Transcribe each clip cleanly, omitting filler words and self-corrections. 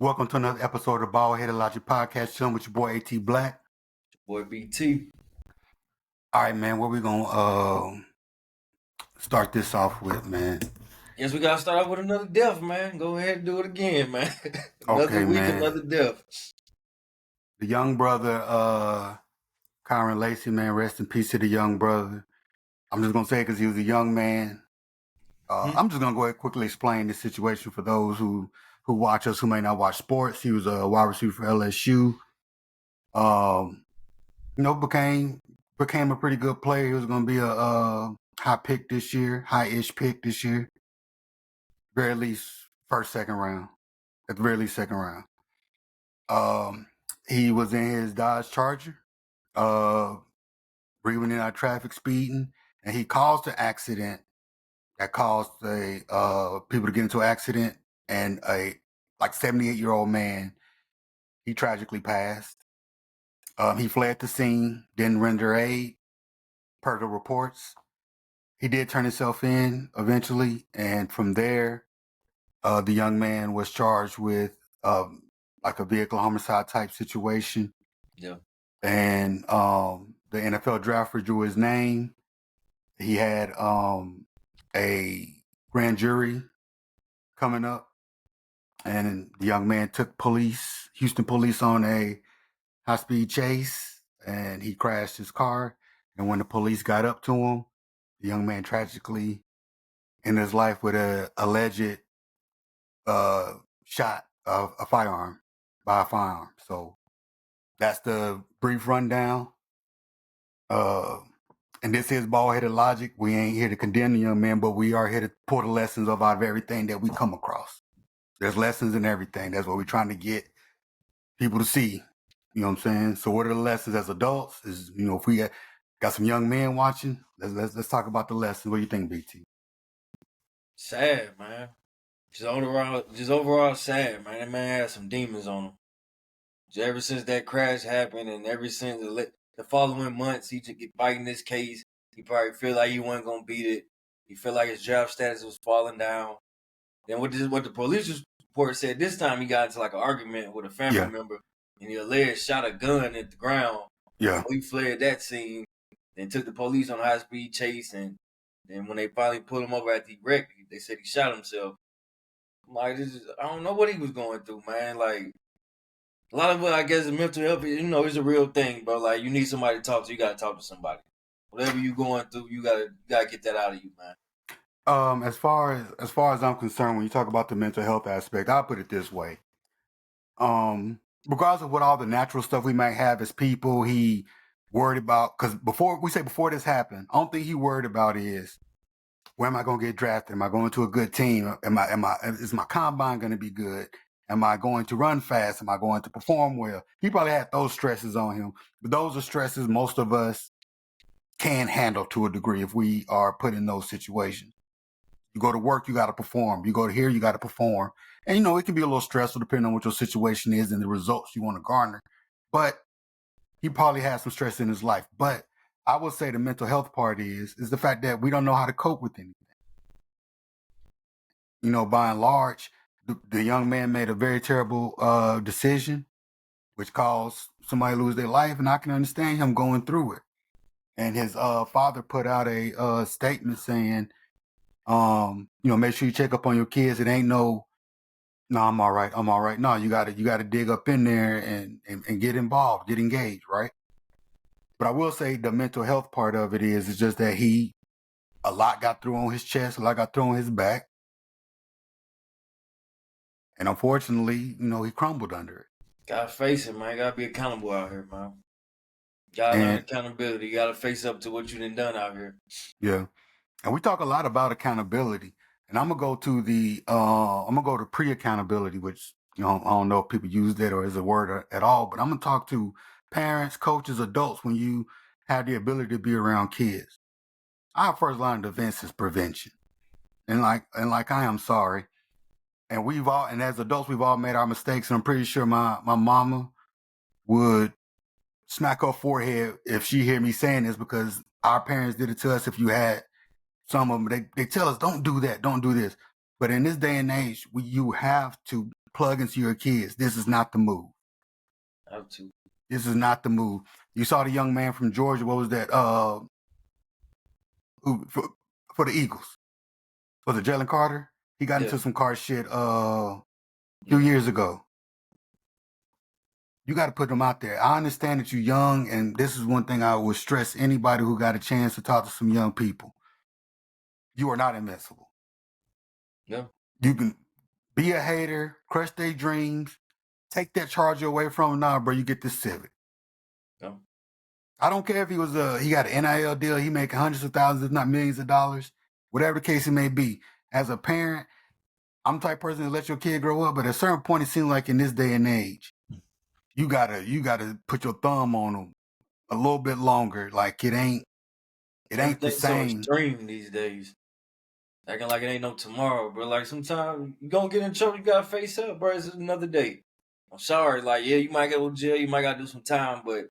Welcome to another episode of the Bald Headed Logic Podcast, chilling with your boy AT Black. Boy BT. All right, man, what we gonna start this off with, man? Yes, we gotta start off with another death, man. Go ahead and do it again, man. Another Okay, week, man. another death. The young brother, Kyren Lacy, man, rest in peace to the young brother. I'm just gonna say because he was a young man. I'm just gonna go ahead and quickly explain the situation for those who watch us who may not watch sports. He was a wide receiver for LSU. Became a pretty good player. He was gonna be a high-ish pick this year. Very least second round. At the very least, second round. He was in his Dodge Charger, breathing in our traffic, speeding, and he caused an accident that caused people to get into an accident, and a 78-year-old man, he tragically passed. He fled the scene, didn't render aid, per the reports. He did turn himself in eventually, and from there, the young man was charged with a vehicle homicide type situation. Yeah. And the NFL draft drew his name. He had a grand jury coming up, and the young man took Houston police on a high-speed chase, and he crashed his car. And when the police got up to him, the young man tragically ended his life with a alleged shot of a firearm by a firearm. So that's the brief rundown. And this is Bald Headed Logic. We ain't here to condemn the young man, but we are here to pull the lessons out of everything that we come across. There's lessons in everything. That's what we're trying to get people to see. You know what I'm saying? So what are the lessons as adults? Is, if we got some young men watching, let's talk about the lessons. What do you think, BT? Sad, man. Just overall sad, man. That man had some demons on him. Just ever since that crash happened, and ever since the following months, he just get fighting this case. He probably feel like he wasn't gonna beat it. He felt like his draft status was falling down. Then what the police report said, this time he got into an argument with a family member, and he alleged shot a gun at the ground. Yeah. So he fled that scene, then took the police on a high-speed chase, and then when they finally pulled him over at the wreck, they said he shot himself. Like, I don't know what he was going through, man. Like, a lot of it, I guess, mental health, is a real thing, bro. Like, you need somebody to talk to. You got to talk to somebody. Whatever you going through, you gotta get that out of you, man. As far as I'm concerned, when you talk about the mental health aspect, I'll put it this way. Regardless of what all the natural stuff we might have as people, he worried about, because before this happened, I don't think he worried about is, where am I going to get drafted? Am I going to a good team? Is my combine going to be good? Am I going to run fast? Am I going to perform well? He probably had those stresses on him, but those are stresses most of us can handle to a degree if we are put in those situations. You go to work, you got to perform. You go to here, you got to perform. And, it can be a little stressful depending on what your situation is and the results you want to garner. But he probably has some stress in his life. But I would say the mental health part is the fact that we don't know how to cope with anything. By and large, the young man made a very terrible decision, which caused somebody to lose their life. And I can understand him going through it. And his father put out a statement saying, make sure you check up on your kids. It ain't no, I'm all right. No, you gotta dig up in there and get involved, get engaged, right? But I will say the mental health part of it is just that a lot got through on his chest, a lot got thrown on his back. And unfortunately, he crumbled under it. Gotta face it, man. Gotta be accountable out here, man. Gotta learn accountability. You gotta face up to what you done out here. Yeah. And we talk a lot about accountability. And I'm gonna go to pre-accountability, which I don't know if people use that or is a word at all, but I'm gonna talk to parents, coaches, adults when you have the ability to be around kids. Our first line of defense is prevention. And I am sorry. And as adults, we've all made our mistakes. And I'm pretty sure my mama would smack her forehead if she hear me saying this, because our parents did it to us. If you had some of them, they tell us, don't do that, don't do this. But in this day and age, you have to plug into your kids. This is not the move. Have to. This is not the move. You saw the young man from Georgia. What was that? For the Eagles. Was it Jalen Carter? He got into some car shit a few years ago. You got to put them out there. I understand that you're young, and this is one thing I would stress anybody who got a chance to talk to some young people. You are not invincible. No. You can be a hater, crush their dreams, take that Charger away from them. Nah, bro, you get this Civic. No. I don't care if he got an NIL deal, he making hundreds of thousands, if not millions of dollars, whatever the case it may be. As a parent, I'm the type of person to let your kid grow up, but at a certain point, it seems like in this day and age, you gotta put your thumb on them a little bit longer. Like it ain't the same. So extreme these days. Acting like it ain't no tomorrow, bro. Like sometimes you gonna get in trouble, you gotta face up, bro. It's just another day. I'm sorry, like yeah, you might go to jail, you might gotta do some time, but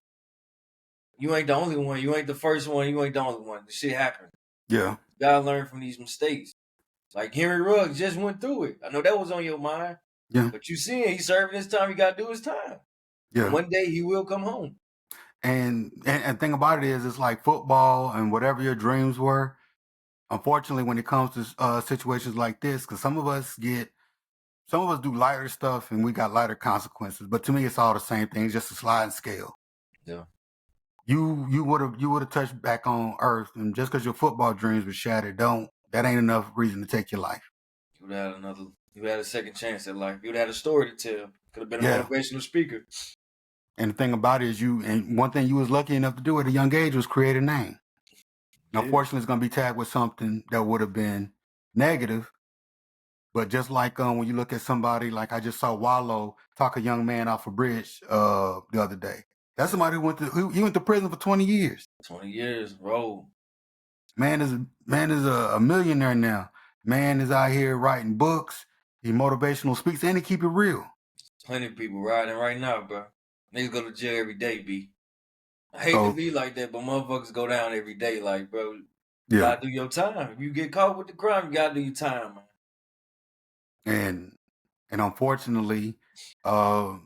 you ain't the only one. You ain't the first one. You ain't the only one. The shit happened. Yeah. You gotta learn from these mistakes. Like Henry Ruggs just went through it. I know that was on your mind. Yeah. But you seeing he's serving his time. He gotta do his time. Yeah. And one day he will come home. And thing about it is, it's like football and whatever your dreams were. Unfortunately, when it comes to situations like this, because some of us do lighter stuff and we got lighter consequences. But to me, it's all the same thing. It's just a sliding scale. Yeah. You would have touched back on earth, and just because your football dreams were shattered, that ain't enough reason to take your life. You would have a second chance at life. You would have had a story to tell. Could have been a motivational speaker. And the thing about it is and one thing you was lucky enough to do at a young age was create a name. Now, fortunately, it's going to be tagged with something that would have been negative. But just like when you look at somebody, like I just saw Wallow talk a young man off a bridge the other day. That's somebody who went to prison for 20 years. 20 years, bro. Man is a millionaire now. Man is out here writing books. He motivational speaks, and he keep it real. Plenty of people riding right now, bro. Niggas go to jail every day, B. I hate to be like that, but motherfuckers go down every day. Like, bro, you gotta do your time. If you get caught with the crime, you gotta do your time, man. And unfortunately, I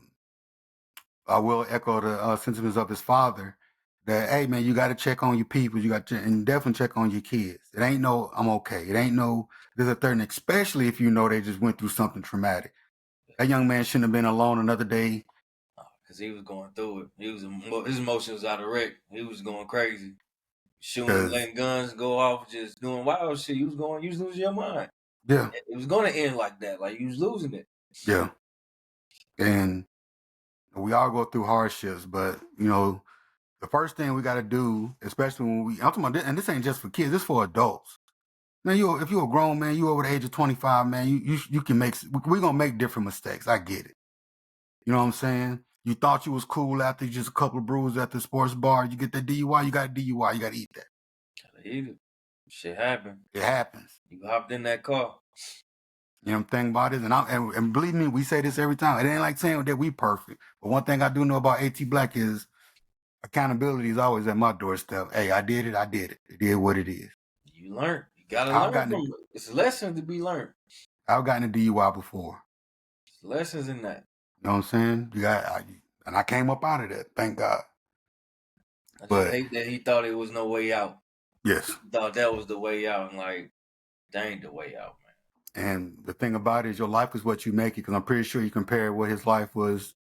will echo the sentiments of his father that, hey, man, you got to check on your people. You got to, and definitely check on your kids. It ain't no, I'm okay. It ain't no, there's a third, especially if you know they just went through something traumatic. That young man shouldn't have been alone another day. Because he was going through it. His emotions out of wreck. He was going crazy. Shooting, letting guns go off, just doing wild shit. You was losing your mind. Yeah. It was going to end like that. Like, you was losing it. Yeah. And we all go through hardships, but, the first thing we got to do, especially when I'm talking about this, and this ain't just for kids, this for adults. Man, if you're a grown man, you over the age of 25, man, you can we're going to make different mistakes. I get it. You know what I'm saying? You thought you was cool after just a couple of brews at the sports bar. You get that DUI, you got a DUI. You got to eat that. Gotta eat it. Shit happened. It happens. You hopped in that car. You know what I'm thinking about this? And believe me, we say this every time. It ain't like saying that we perfect. But one thing I do know about AT Black is accountability is always at my doorstep. Hey, I did it. It is what it is. You learn. You gotta learn from it. It's lessons to be learned. I've gotten a DUI before. It's lessons in that. You know what I'm saying? And I came up out of that, thank God. I just hate that he thought it was no way out. Yes. He thought that was the way out, and like, that ain't the way out, man. And the thing about it is your life is what you make it, because I'm pretty sure you compare what his life was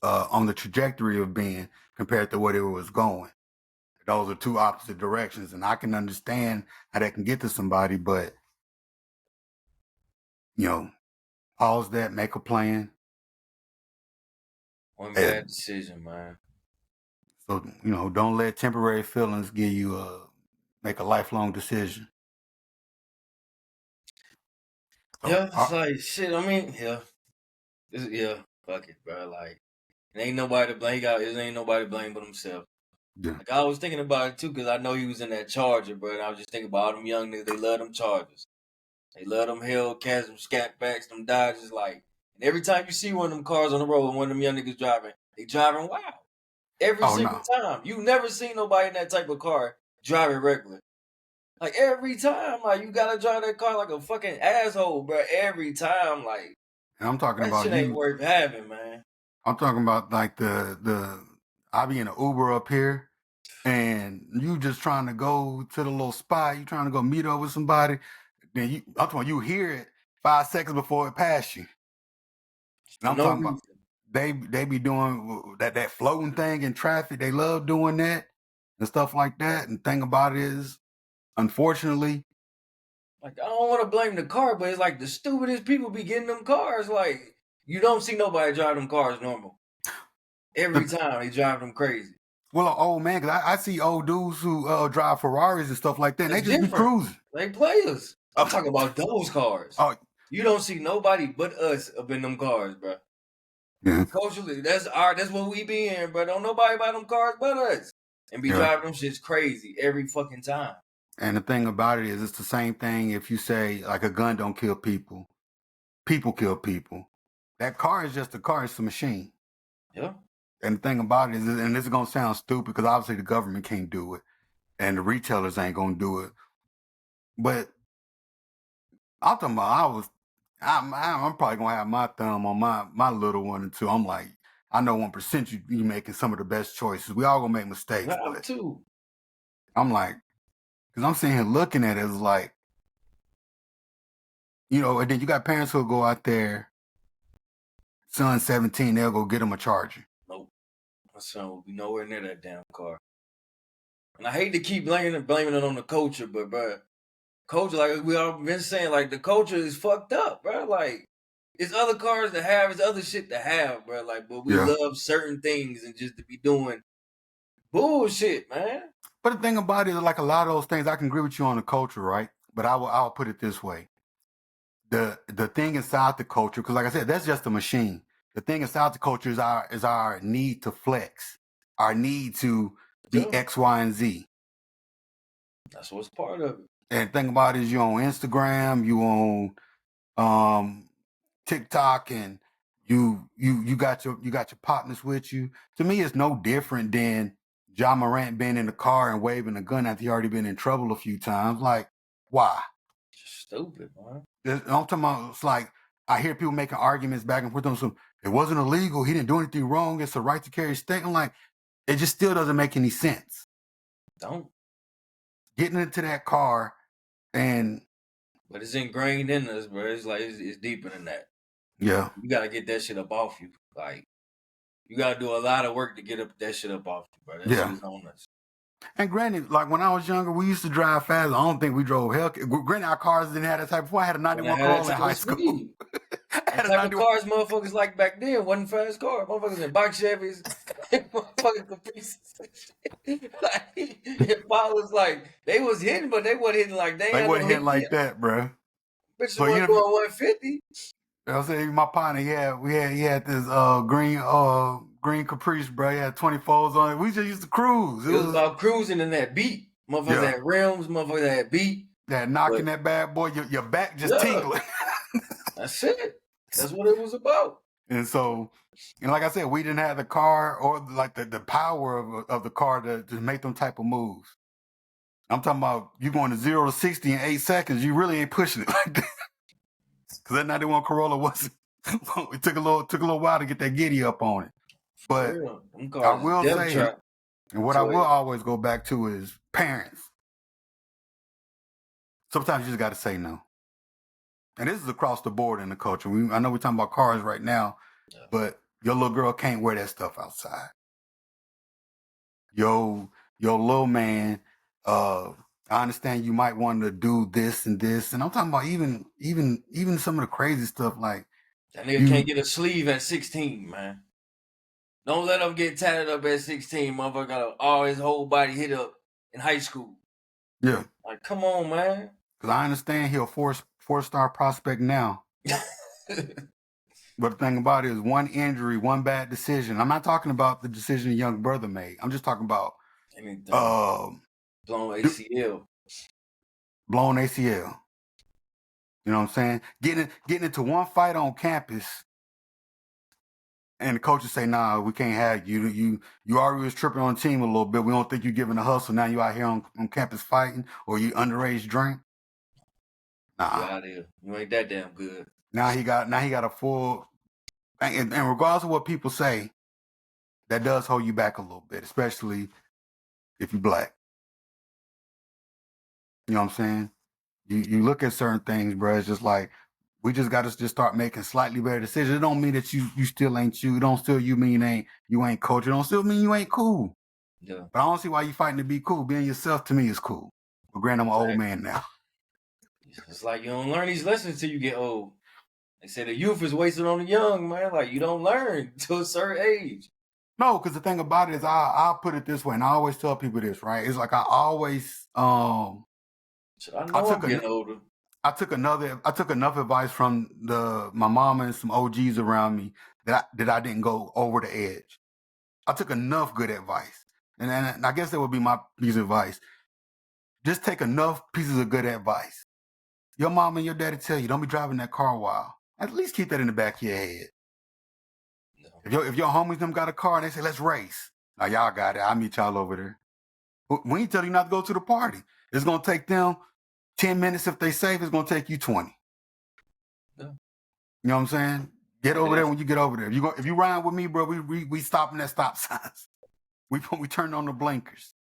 on the trajectory of being compared to what it was going. Those are two opposite directions, and I can understand how that can get to somebody, but, pause that, make a plan. One bad decision, man. So, don't let temporary feelings give you make a lifelong decision. Yeah, it's like, shit, I mean, fuck it, bro. Like, it ain't nobody to blame. It ain't nobody to blame but himself. Yeah. Like, I was thinking about it, too, because I know he was in that Charger, bro, and I was just thinking about all them young niggas. They love them Chargers. They love them Hellcats, them Scatbacks, them Dodgers, like, and every time you see one of them cars on the road and one of them young niggas driving, they driving wild. Every single time. You never seen nobody in that type of car driving regular. Like, every time, like, you gotta drive that car like a fucking asshole, bro. Every time, like. And I'm talking That about shit ain't you. worth having, man. I'm talking about like I be in an Uber up here, and you just trying to go to the little spot. You trying to go meet up with somebody. Then I'm talking about you hear it 5 seconds before it pass you. And For I'm no talking about reason. they be doing that floating thing in traffic. They love doing that and stuff like that. And thing about it is, unfortunately, Like, I don't want to blame the car, but it's like the stupidest people be getting them cars. Like, you don't see nobody drive them cars normal. Every the, time they drive them crazy. well, an old man, because I see old dudes who drive Ferraris and stuff like that, and they That's just be different. cruising. They players. I'm talking about those cars. Oh, You don't see nobody but us up in them cars, bro. yeah, Culturally, that's what we be in, bro. Don't nobody buy them cars but us. And be yeah. driving them shits crazy every fucking time. And the thing about it is, it's the same thing if you say, like, a gun don't kill people. People kill people. That car is just a car. It's a machine. Yeah. And the thing about it is, and this is going to sound stupid because obviously the government can't do it and the retailers ain't going to do it. But I'm talking about, I'm probably going to have my thumb on my little one or two. I'm like, I know 1% you making some of the best choices. We all going to make mistakes, Have but to. I'm like, because I'm sitting here looking at it, it's like, and then you got parents who'll go out there, son 17, they'll go get him a charger. Nope. My son will be nowhere near that damn car. And I hate to keep blaming it on the culture, but bro, culture, like we all been saying, like the culture is fucked up, bro. Like it's other cars to have, it's other shit to have, bro. Like, but we Yeah. love certain things and just to be doing bullshit, man. But the thing about it is, like a lot of those things, I can agree with you on the culture, right? But I'll put it this way: the thing inside the culture, because like I said, that's just a machine. The thing inside the culture is our need to flex, our need to be Yeah, X, Y, and Z. that's what's part of it. And the thing about it is, you on Instagram, you on TikTok, and you got your partners with you. To me, it's no different than John Morant being in the car and waving a gun after he already been in trouble a few times. Like, why? Stupid, man. I'm talking about, it's like I hear people making arguments back and forth on some, it wasn't illegal, he didn't do anything wrong, it's a right to carry a state. I'm like, it just still doesn't make any sense. Don't. Getting into that car and But it's ingrained in us, bro. It's like it's deeper than that. yeah. You gotta get that shit up off you. Like you gotta do a lot of work to get that shit up off you, bro. That Yeah. shit is on us. And granted, like when I was younger, we used to drive fast. I don't think we drove hell. Granted, our cars didn't have that type. Before I had a 91 Corolla in high school. I had The type of cars motherfuckers like back then wasn't fast car. Motherfuckers in box Chevys, motherfucking Caprices. Like, it was like they was hitting, but they wasn't hitting like They wasn't hitting like that, bro. Bitches So wasn't going 150. I was saying, my partner, he had this green Caprice, bro. He had 24s on it. We just used to cruise. It was about cruising in that beat. Motherfuckers had rims, motherfuckers had beat. That knocking that bad boy, your back just tingling. That's it. That's what it was about. And so, and like I said, we didn't have the car or like the power of the car to make them type of moves. I'm talking about you going to 0 to 60 in 8 seconds. You really ain't pushing it like that. Because that 91 Corolla wasn't. It took a little while to get that giddy up on it. But I will say, and what I will always go back to is parents. Sometimes you just got to say no. And this is across the board in the culture. I know we're talking about cars right now, but your little girl can't wear that stuff outside. Your little man, I understand you might want to do this and this, and I'm talking about even some of the crazy stuff like that nigga can't get a sleeve at 16, man. Don't let him get tatted up at 16. Motherfucker got all his whole body hit up in high school. Yeah. Like, come on, man. Because I understand he'll four-star prospect now. But the thing about it is one injury, one bad decision. I'm not talking about the decision the young brother made. I'm just talking about blown ACL. Blown ACL. You know what I'm saying? Getting into one fight on campus, and the coaches say, "Nah, we can't have you. You already was tripping on the team a little bit. We don't think you're giving a hustle. Now you out here on campus fighting, or you underage drink. Nah, Get out of here. You ain't that damn good. Now he got a full, and regardless of what people say, that does hold you back a little bit, especially if you're black. You know what I'm saying? You look at certain things, bro. It's just like we just got to just start making slightly better decisions. It don't mean that you still ain't you. It don't still you mean you ain't culture. It don't still mean you ain't cool. Yeah. But I don't see why you fighting to be cool. Being yourself to me is cool. But granted, I'm an old man now. It's like you don't learn these lessons till you get old. They say the youth is wasted on the young, man. Like you don't learn to a certain age. No, because the thing about it is, I'll put it this way, and I always tell people this, right? It's like I always, So I I know I'm took getting older. I took enough advice from my mama and some OGs around me that I didn't go over the edge. I took enough good advice, and I guess that would be my piece of advice. Just take enough pieces of good advice. Your mom and your daddy tell you don't be driving that car wild. At least keep that in the back of your head. No. If your homies them got a car and they say let's race, now y'all got it. I'll meet y'all over there. We ain't tell you not to go to the party. It's gonna take them 10 minutes if they safe. It's gonna take you 20. Yeah. You know what I'm saying? Get over there when you get over there. If you ride with me, bro, we stopping at stop signs. We turn on the blinkers.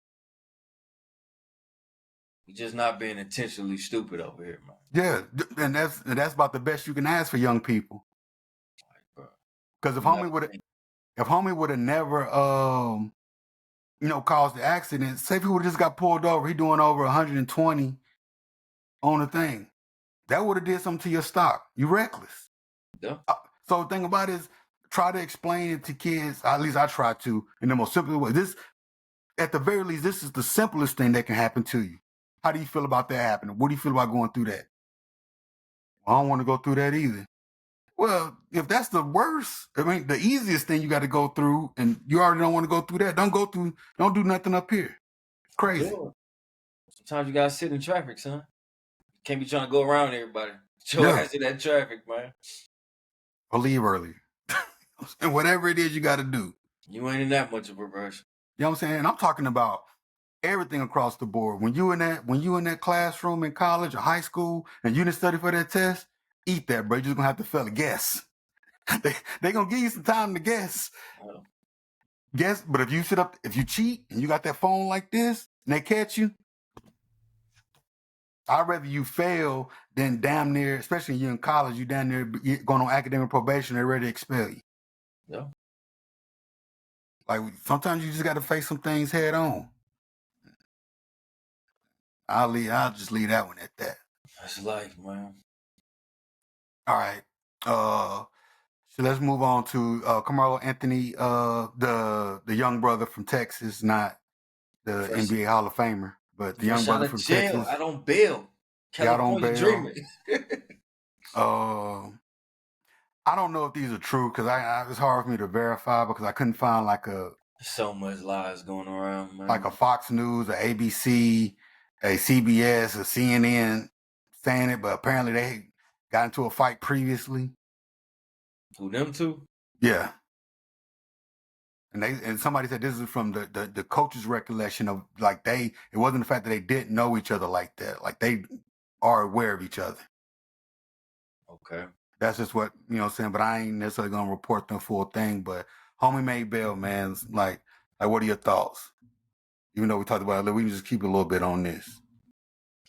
You're just not being intentionally stupid over here, man. Yeah, and that's about the best you can ask for young people. Because if homie would have never caused the accident, say if he would have just got pulled over, he doing over 120 on the thing. That would have did something to your stock. You reckless. Yeah. So the thing about it is, try to explain it to kids. At least I try to in the most simple way. At the very least, this is the simplest thing that can happen to you. How do you feel about that happening? What do you feel about going through that? Well, I don't want to go through that either. Well, if that's the worst, I mean, the easiest thing you got to go through, and you already don't want to go through that, don't do nothing up here. It's crazy. Yeah. Sometimes you gotta sit in traffic, son. Can't be trying to go around everybody. Show ass in that traffic, man. Or leave early. And whatever it is you got to do. You ain't in that much of a rush. You know what I'm saying? And I'm talking about everything across the board. When you in that classroom in college or high school and you didn't study for that test, eat that, bro. You're just gonna have to fail a guess. they gonna give you some time to guess. Oh. Guess, but if you cheat and you got that phone like this and they catch you, I'd rather you fail than damn near, especially when you're in college, you damn near going on academic probation, they're ready to expel you. Yeah. Like sometimes you just got to face some things head on. I'll just leave that one at that. That's life, man. All right. So let's move on to Karmelo Anthony, the young brother from Texas, not the NBA Hall of Famer, but the young brother from Texas. I don't bail. California dreaming. I don't know if these are true because it's hard for me to verify because I couldn't find so much lies going around, man. Like a Fox News, a ABC, a CBS, a CNN saying it, but apparently they got into a fight previously. Who, them two? Yeah. And somebody said this is from the coach's recollection of it wasn't the fact that they didn't know each other like that. Like they are aware of each other. Okay. That's just what, you know what I'm saying? But I ain't necessarily going to report the full thing. But homie made bail, man. Like, what are your thoughts? Even though we talked about it, we can just keep a little bit on this.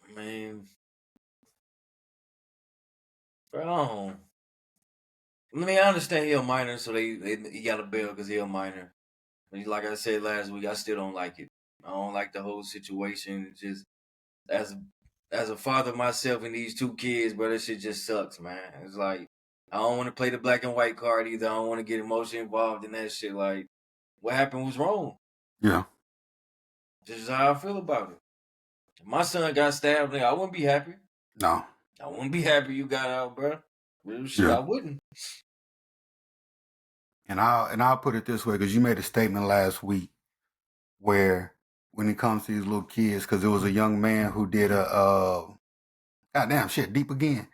I mean, bro, I mean, I understand he a minor, so he got a bail because he a minor. But like I said last week, I still don't like it. I don't like the whole situation. It's just as a father myself and these two kids, bro, that shit just sucks, man. It's like I don't want to play the black and white card either. I don't want to get emotionally involved in that shit. Like, what happened was wrong. Yeah. This is how I feel about it. If my son got stabbed, I wouldn't be happy. No. I wouldn't be happy you got out, bro. Real shit, yeah. I wouldn't. And I'll put it this way, because you made a statement last week where when it comes to these little kids, because there was a young man who did goddamn shit, deep again.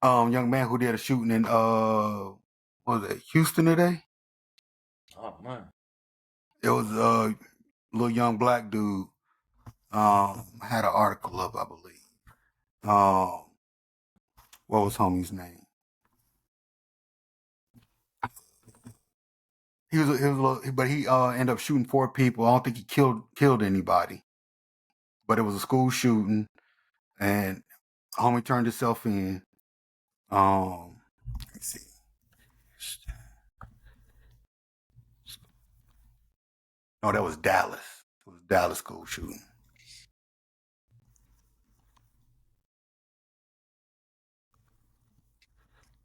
Young man who did a shooting in what was it, Houston today? Oh man. It was a little young black dude. I had an article up, I believe. What was homie's name? but he ended up shooting 4 people. I don't think he killed anybody, but it was a school shooting, and homie turned himself in. Let me see. No, that was Dallas. It was Dallas school shooting.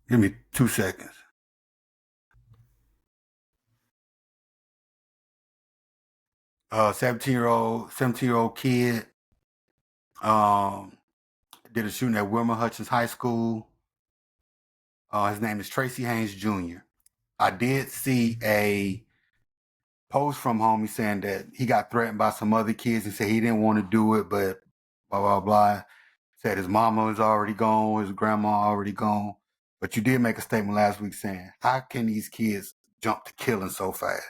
Give me 2 seconds. 17-year-old kid did a shooting at Wilmer Hutchins High School. His name is Tracy Haynes Jr. I did see a post from homie saying that he got threatened by some other kids and said he didn't want to do it, but blah, blah, blah. Said his mama was already gone, his grandma already gone. But you did make a statement last week saying, how can these kids jump to killing so fast?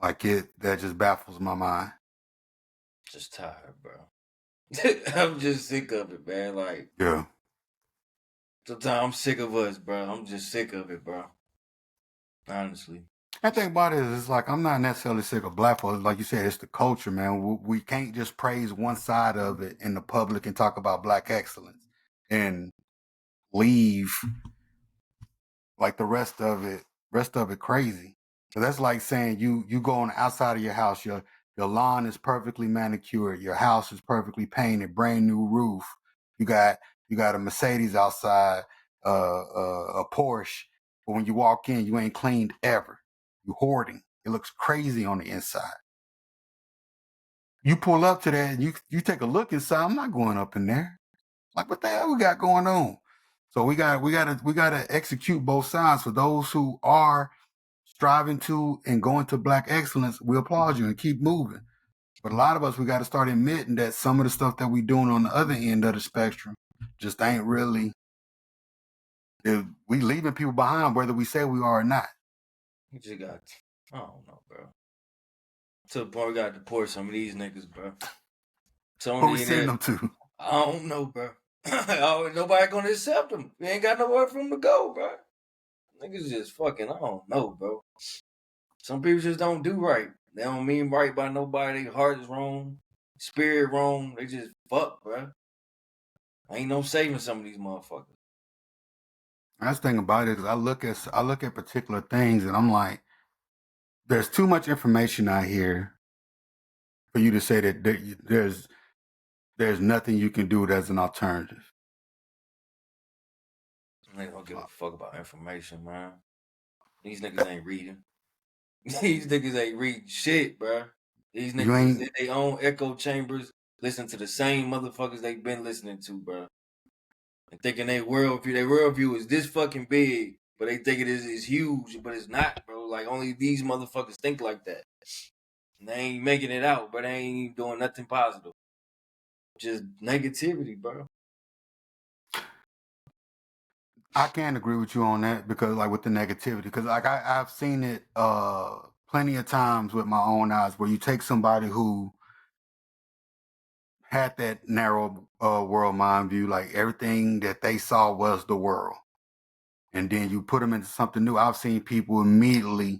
Like that just baffles my mind. Just tired, bro. I'm just sick of it, man. Like, yeah. Sometimes I'm sick of us, bro. I'm just sick of it, bro. Honestly. The thing about it is, it's like, I'm not necessarily sick of black folks. Like you said, it's the culture, man. We can't just praise one side of it in the public and talk about black excellence and leave like the rest of it crazy. So that's like saying you go on the outside of your house, your lawn is perfectly manicured, your house is perfectly painted, brand new roof. You got a Mercedes outside, a Porsche, but when you walk in, you ain't cleaned ever. You hoarding. It looks crazy on the inside. You pull up to that and you take a look inside. I'm not going up in there. Like, what the hell we got going on? So we gotta execute both sides. For those who are striving to and going to black excellence, we applaud you and keep moving. But a lot of us, we got to start admitting that some of the stuff that we doing on the other end of the spectrum just ain't really. We leaving people behind, whether we say we are or not. We just got, I don't know, bro. To the point we got to deport some of these niggas, bro. Who we sending them to? I don't know, bro. Nobody gonna accept them. We ain't got nowhere for them to go, bro. Niggas just fucking, I don't know, bro. Some people just don't do right. They don't mean right by nobody. Their heart is wrong, spirit wrong. They just fuck, bro. Ain't no saving some of these motherfuckers. That's the thing about it is I look at particular things and I'm like, there's too much information out here for you to say that there's nothing you can do as an alternative. They don't give a fuck about information, man. These niggas ain't reading. These niggas ain't reading shit, bro. These niggas is in their own echo chambers, listen to the same motherfuckers they been listening to, bro. And thinking their worldview is this fucking big, but they think it is huge, but it's not, bro. Like, only these motherfuckers think like that. And they ain't making it out, but they ain't even doing nothing positive. Just negativity, bro. I can agree with you on that because, like, with the negativity, because like I've seen it plenty of times with my own eyes where you take somebody who had that narrow world mind view, like everything that they saw was the world, and then you put them into something new. I've seen people immediately.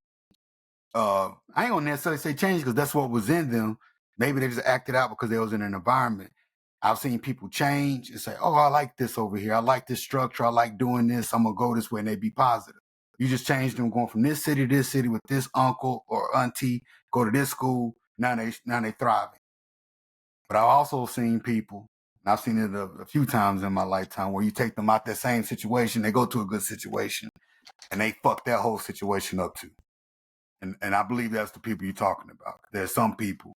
I ain't gonna necessarily say change because that's what was in them. Maybe they just acted out because they was in an environment. I've seen people change and say, "Oh, I like this over here. I like this structure. I like doing this. I'm gonna go this way," and they be positive. You just changed them going from this city to this city with this uncle or auntie, go to this school. Now they thriving. But I've also seen people, and I've seen it a few times in my lifetime, where you take them out that same situation, they go to a good situation, and they fuck that whole situation up too. And I believe that's the people you're talking about. There's some people.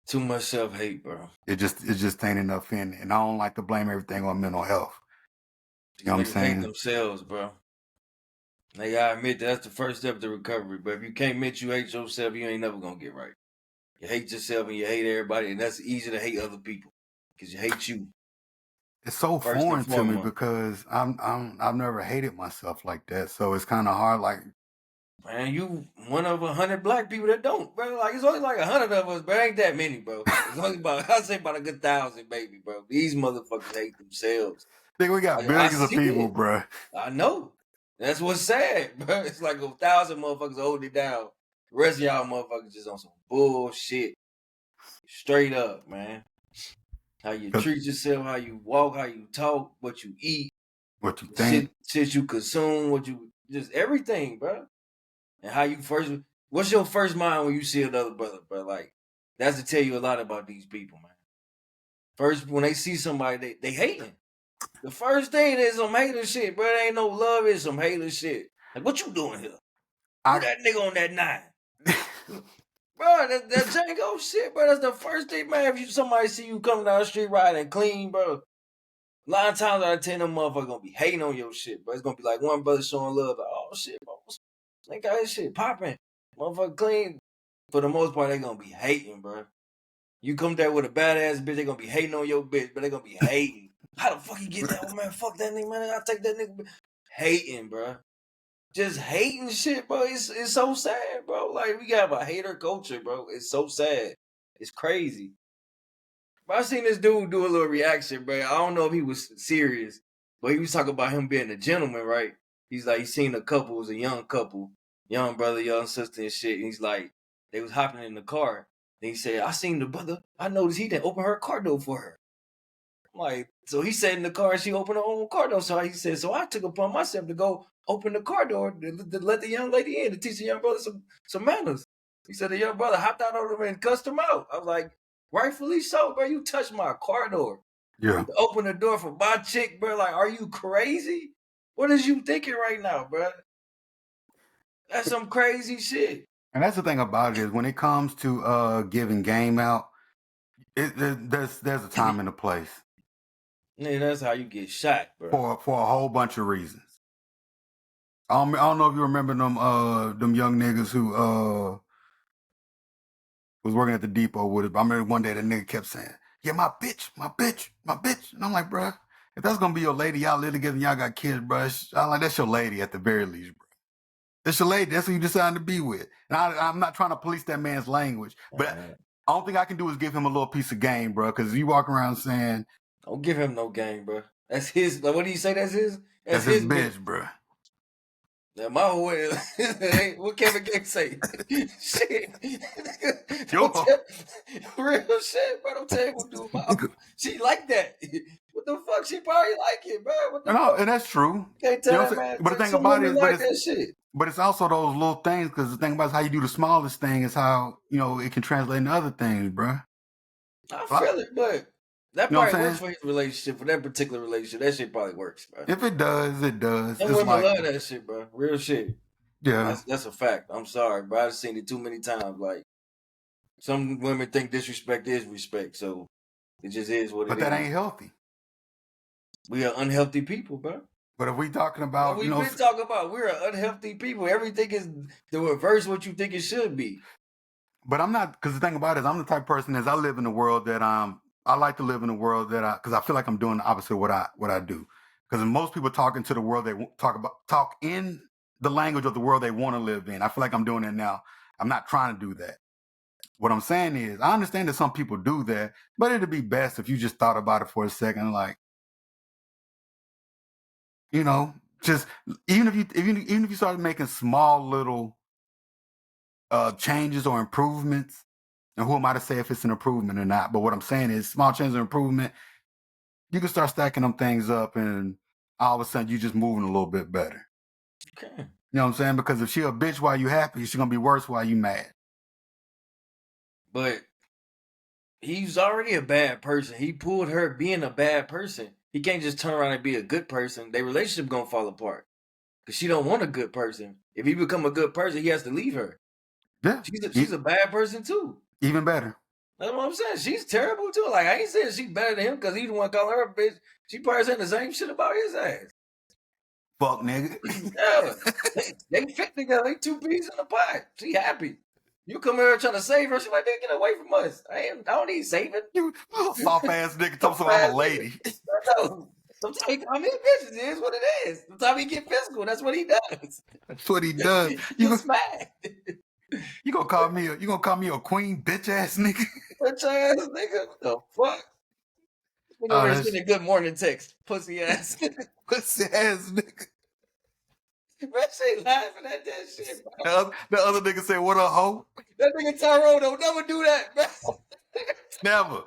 Too much self-hate, bro. It just ain't enough in it. And I don't like to blame everything on mental health. You know what I'm saying? Hate themselves, bro. They gotta admit that's the first step to recovery. But if you can't admit you hate yourself, you ain't never gonna get right. You hate yourself and you hate everybody, and that's easy to hate other people because you hate you. It's so foreign to me because I've never hated myself like that. So it's kind of hard. Like, man, you one of 100 black people that don't, bro. Like, it's only like 100 of us, but ain't that many, bro. It's only about, I say about a good 1,000, baby, bro. These motherfuckers hate themselves. I think we got billions of people, bro. I know. That's what's sad, bro. It's like 1,000 motherfuckers hold it down. The rest of y'all motherfuckers just on some bullshit. Straight up, man. How you treat yourself, how you walk, how you talk, what you eat, what you think, shit you consume, what you just everything, bro. And how you what's your first mind when you see another brother, bro? Like, that's to tell you a lot about these people, man. First, when they see somebody, they hating. The first thing is some hater shit, bro. There ain't no love, it's some hater shit. Like, what you doing here? Who that nigga on that 9? Bro, that Django shit, bro. That's the first thing, man. If somebody see you coming down the street riding clean, bro. A lot of times out of 10, them motherfuckers gonna be hating on your shit, bro. It's gonna be like one brother showing love, like, oh shit, bro. They got his shit popping. Motherfucker clean. For the most part, they gonna be hating, bro. You come there with a badass bitch, they gonna be hating on your bitch, but they gonna be hating. How the fuck you get that? Oh man, fuck that nigga, man. I take that nigga. Hating, bro. Just hating shit, bro. It's so sad, bro. Like, we got a hater culture, bro. It's so sad. It's crazy. But I seen this dude do a little reaction, bro. I don't know if he was serious, but he was talking about him being a gentleman, right? He's like, he seen a couple, it was a young couple, young brother, young sister and shit. And he's like, they was hopping in the car. And he said, I seen the brother. I noticed he didn't open her car door for her. I'm like, so he sat in the car and she opened her own car door. So he said, so I took upon myself to go open the car door to let the young lady in, to teach the young brother some manners. He said the young brother hopped out on him and cussed him out. I was like, rightfully so, bro. You touched my car door. Yeah. To open the door for my chick, bro. Like, are you crazy? What is you thinking right now, bro? That's some crazy shit. And that's the thing about it is when it comes to giving game out, there's a time and a place. Yeah, that's how you get shot, bro. For a whole bunch of reasons. I don't know if you remember them young niggas who was working at the depot with it. I remember one day the nigga kept saying, yeah, my bitch. And I'm like, bro, if that's gonna be your lady, y'all live together and y'all got kids, bro. I'm like, that's your lady at the very least, bro. That's your lady. That's who you decided to be with. And I'm not trying to police that man's language, but the only thing I can do is give him a little piece of game, bro. Because you walk around saying, don't give him no game, bro. That's his. Like, what do you say? That's his. That's his bitch, bro. Now my whole way, what Kevin Gates say? Shit, real shit, bro. Don't tell you what to do about. She like that. What the fuck? She probably like it, bro. What the fuck? And that's true. Can't tell that man. But the thing about it is, like that shit. But it's also those little things, because the thing about it is how you do the smallest thing is how, it can translate into other things, bro. I feel it, but that probably works for his relationship, for that particular relationship. That shit probably works, bro. If it does, it does. Some women love that shit, bro. Real shit. Yeah. That's a fact. I'm sorry, bro. I've seen it too many times. Like, some women think disrespect is respect, so it just is what it is. But that ain't healthy. We are unhealthy people, bro. But if we talking about, we've been talking about, we're unhealthy people. Everything is the reverse what you think it should be. But I'm not, because the thing about it is I'm the type of person I live in a world that I like to live in a world that because I feel like I'm doing the opposite of what I do. Because most people talk into the world, they talk in the language of the world they want to live in. I feel like I'm doing that now. I'm not trying to do that. What I'm saying is, I understand that some people do that, but it'd be best if you just thought about it for a second, like, just even if you started making small little changes or improvements, and who am I to say if it's an improvement or not? But what I'm saying is, small changes or improvement, you can start stacking them things up, and all of a sudden you're just moving a little bit better. Okay. You know what I'm saying? Because if she a bitch while you happy, she's gonna be worse while you mad. But he's already a bad person. He pulled her being a bad person. He can't just turn around and be a good person. Their relationship gonna fall apart. Because she don't want a good person. If he become a good person, he has to leave her. Yeah. She's a bad person too. Even better. That's what I'm saying. She's terrible too. Like, I ain't saying she's better than him because he the one calling her a bitch. She probably saying the same shit about his ass. Fuck, nigga. Yeah. They fit together. They two peas in a pot. She happy. You come here trying to save her. She like, nigga, get away from us. I don't need saving. You little soft ass nigga. Talk so I'm a lady. Sometimes he call me a bitch. It is what it is. Sometimes he get physical. That's what he does. That's what he does. You smack. You gonna call me a queen bitch ass nigga? Bitch ass nigga. What the fuck? Nigga send a good morning text. Pussy ass nigga. Pussy ass nigga. Man, say laughing at that shit, bro. The other nigga said, "What a hoe." That nigga Tyrone don't never do that, bro. Never.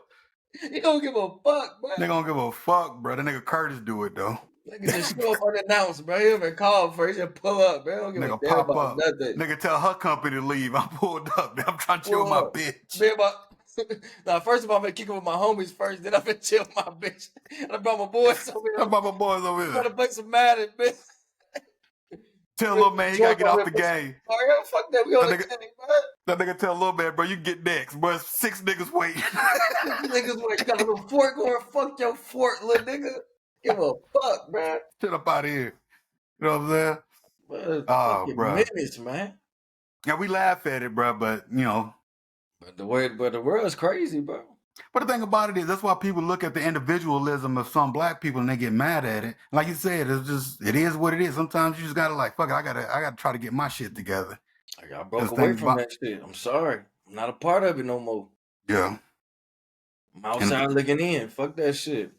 He don't give a fuck, bro. Nigga don't give a fuck, bro. That nigga Curtis do it though. Nigga just show up unannounced, bro. He don't even call first. He just pull up, bro. He don't give Nigga a damn pop about up. nothing. Nigga tell her company to leave. I'm pulled up. I'm trying to chill with my bitch. Man, now, first of all, I'm gonna kick it with my homies first. Then I'm gonna chill with my bitch. And I brought my boys over here. I brought my boys over I'm gonna here. play some Madden, bitch. Tell little man he gotta get off the game. Oh yeah, fuck that. We on the game, bro. That nigga tell little man, bro, you get next, bro. 6 niggas waiting. Niggas, what, you got a little fort going? Fuck your fort, little nigga. Give a fuck, bro. Shit up out of here. You know what I'm saying? Bro, Oh, bro. Minutes, man. Yeah, we laugh at it, bro, but you know. But the world's crazy, bro. But the thing about it is, that's why people look at the individualism of some black people and they get mad at it. Like you said, it is what it is. Sometimes you just gotta like, fuck it, I gotta try to get my shit together. I broke away from that shit. I'm sorry. I'm not a part of it no more. Yeah. I'm outside looking in. Fuck that shit.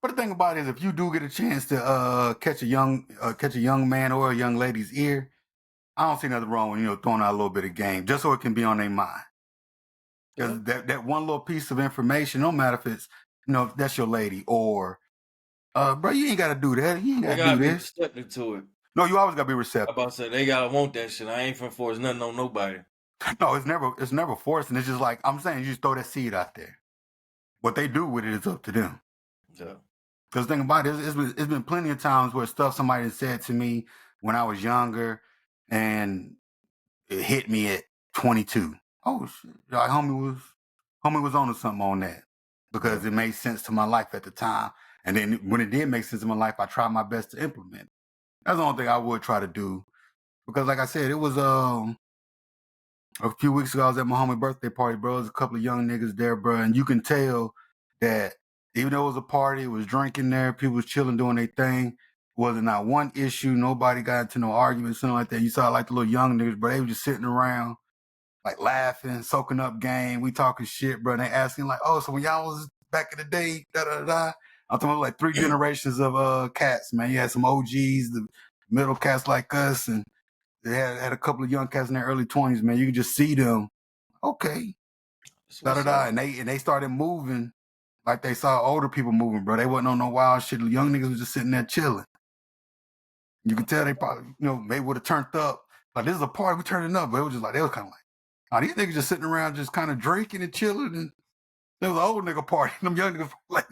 But the thing about it is, if you do get a chance to catch a young man or a young lady's ear, I don't see nothing wrong with throwing out a little bit of game just so it can be on their mind. Because that one little piece of information, no matter if it's if that's your lady or bro, you ain't gotta do that. You ain't gotta do this. Receptive to it. No, you always gotta be receptive. I'm about to say they gotta want that shit. I ain't finna force nothing on nobody. No, it's never forcing. It's just like I'm saying, you just throw that seed out there. What they do with it is up to them. Yeah. Because the thing about it, it's been plenty of times where stuff somebody said to me when I was younger, and it hit me at 22. Oh shit! Like, homie was on to something on that because it made sense to my life at the time. And then when it did make sense in my life, I tried my best to implement it. That's the only thing I would try to do. Because like I said, it was a few weeks ago, I was at my homie birthday party, bro. There's a couple of young niggas there, bro. And you can tell that even though it was a party, it was drinking there, people was chilling, doing their thing. Wasn't not one issue. Nobody got into no arguments, something like that. You saw like the little young niggas, bro. They were just sitting around, like laughing, soaking up game. We talking shit, bro. And they asking like, oh, so when y'all was back in the day, da-da-da. I'm talking about like 3 generations of cats, man. You had some OGs, the middle cats like us, and they had a couple of young cats in their early 20s, man. You could just see them, okay, da-da-da. And they started moving like they saw older people moving, bro. They wasn't on no wild shit. The young niggas was just sitting there chilling. You could tell they probably, maybe would have turned up. Like, this is a party, we turning up. But it was just like, they was kind of like, oh, these niggas just sitting around just kind of drinking and chilling. And there was an old nigga party. And them young niggas like,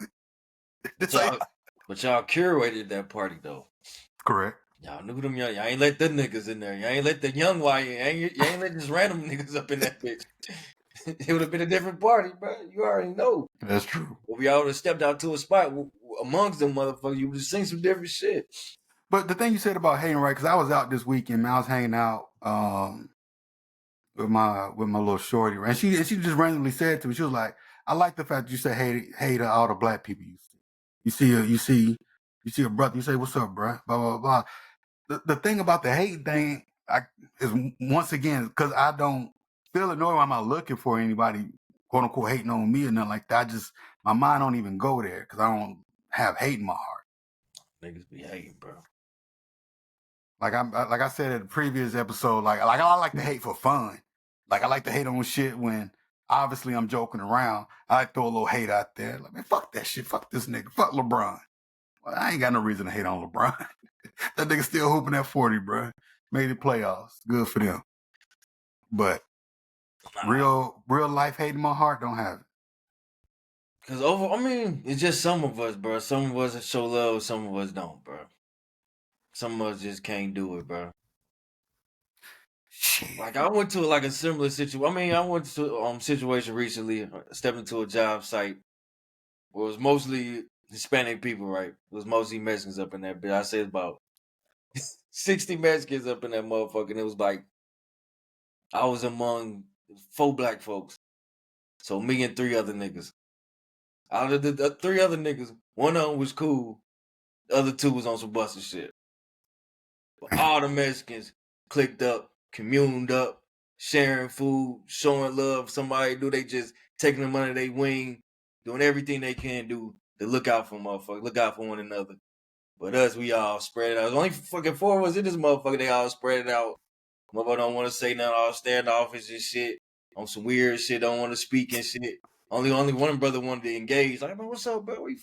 but y'all curated that party, though. Correct. Y'all knew them young. Y'all ain't let them niggas in there. Y'all ain't let the young YN. Y'all ain't let just random niggas up in that bitch. It would have been a different party, bro. You already know. That's true. If we all would have stepped out to a spot amongst them motherfuckers, you would have seen some different shit. But the thing you said about hating, right? Because I was out this weekend, man. I was hanging out with my little shorty, right? And she just randomly said to me, she was like, "I like the fact that you say hate all the black people you see. You see a brother, you say, 'What's up, bro?' Blah blah blah." The thing about the hate thing is once again because I don't feel annoyed when I'm not looking for anybody quote unquote hating on me or nothing like that. My mind don't even go there because I don't have hate in my heart. Niggas be hating, bro. Like I said in the previous episode, like I like to hate for fun. Like I like to hate on shit when obviously I'm joking around. I like to throw a little hate out there. Like, man, fuck that shit. Fuck this nigga. Fuck LeBron. Well, I ain't got no reason to hate on LeBron. That nigga still hooping at 40, bro. Made the playoffs. Good for them. But real life hate in my heart don't have it. Because it's just some of us, bro. Some of us show love, some of us don't, bro. Some of us just can't do it, bro. Shit. Like I went to like a similar situation. I went to situation recently. Stepped into a job site where it was mostly Hispanic people, right? It was mostly Mexicans up in there, but I said about 60 Mexicans up in that motherfucker. And it was like I was among 4 black folks. So me and 3 other niggas. Out of the 3 other niggas, one of them was cool. The other 2 was on some busted shit. But all the Mexicans clicked up, communed up, sharing food, showing love. Somebody do they just taking them under their wing, doing everything they can do to look out for motherfuckers, look out for one another. But us, we all spread it out. There's only fucking 4 of us in this motherfucker. They all spread it out. Motherfucker don't want to say nothing. All standoffish and shit. On some weird shit. Don't want to speak and shit. Only one brother wanted to engage. Like, man, what's up, bro? We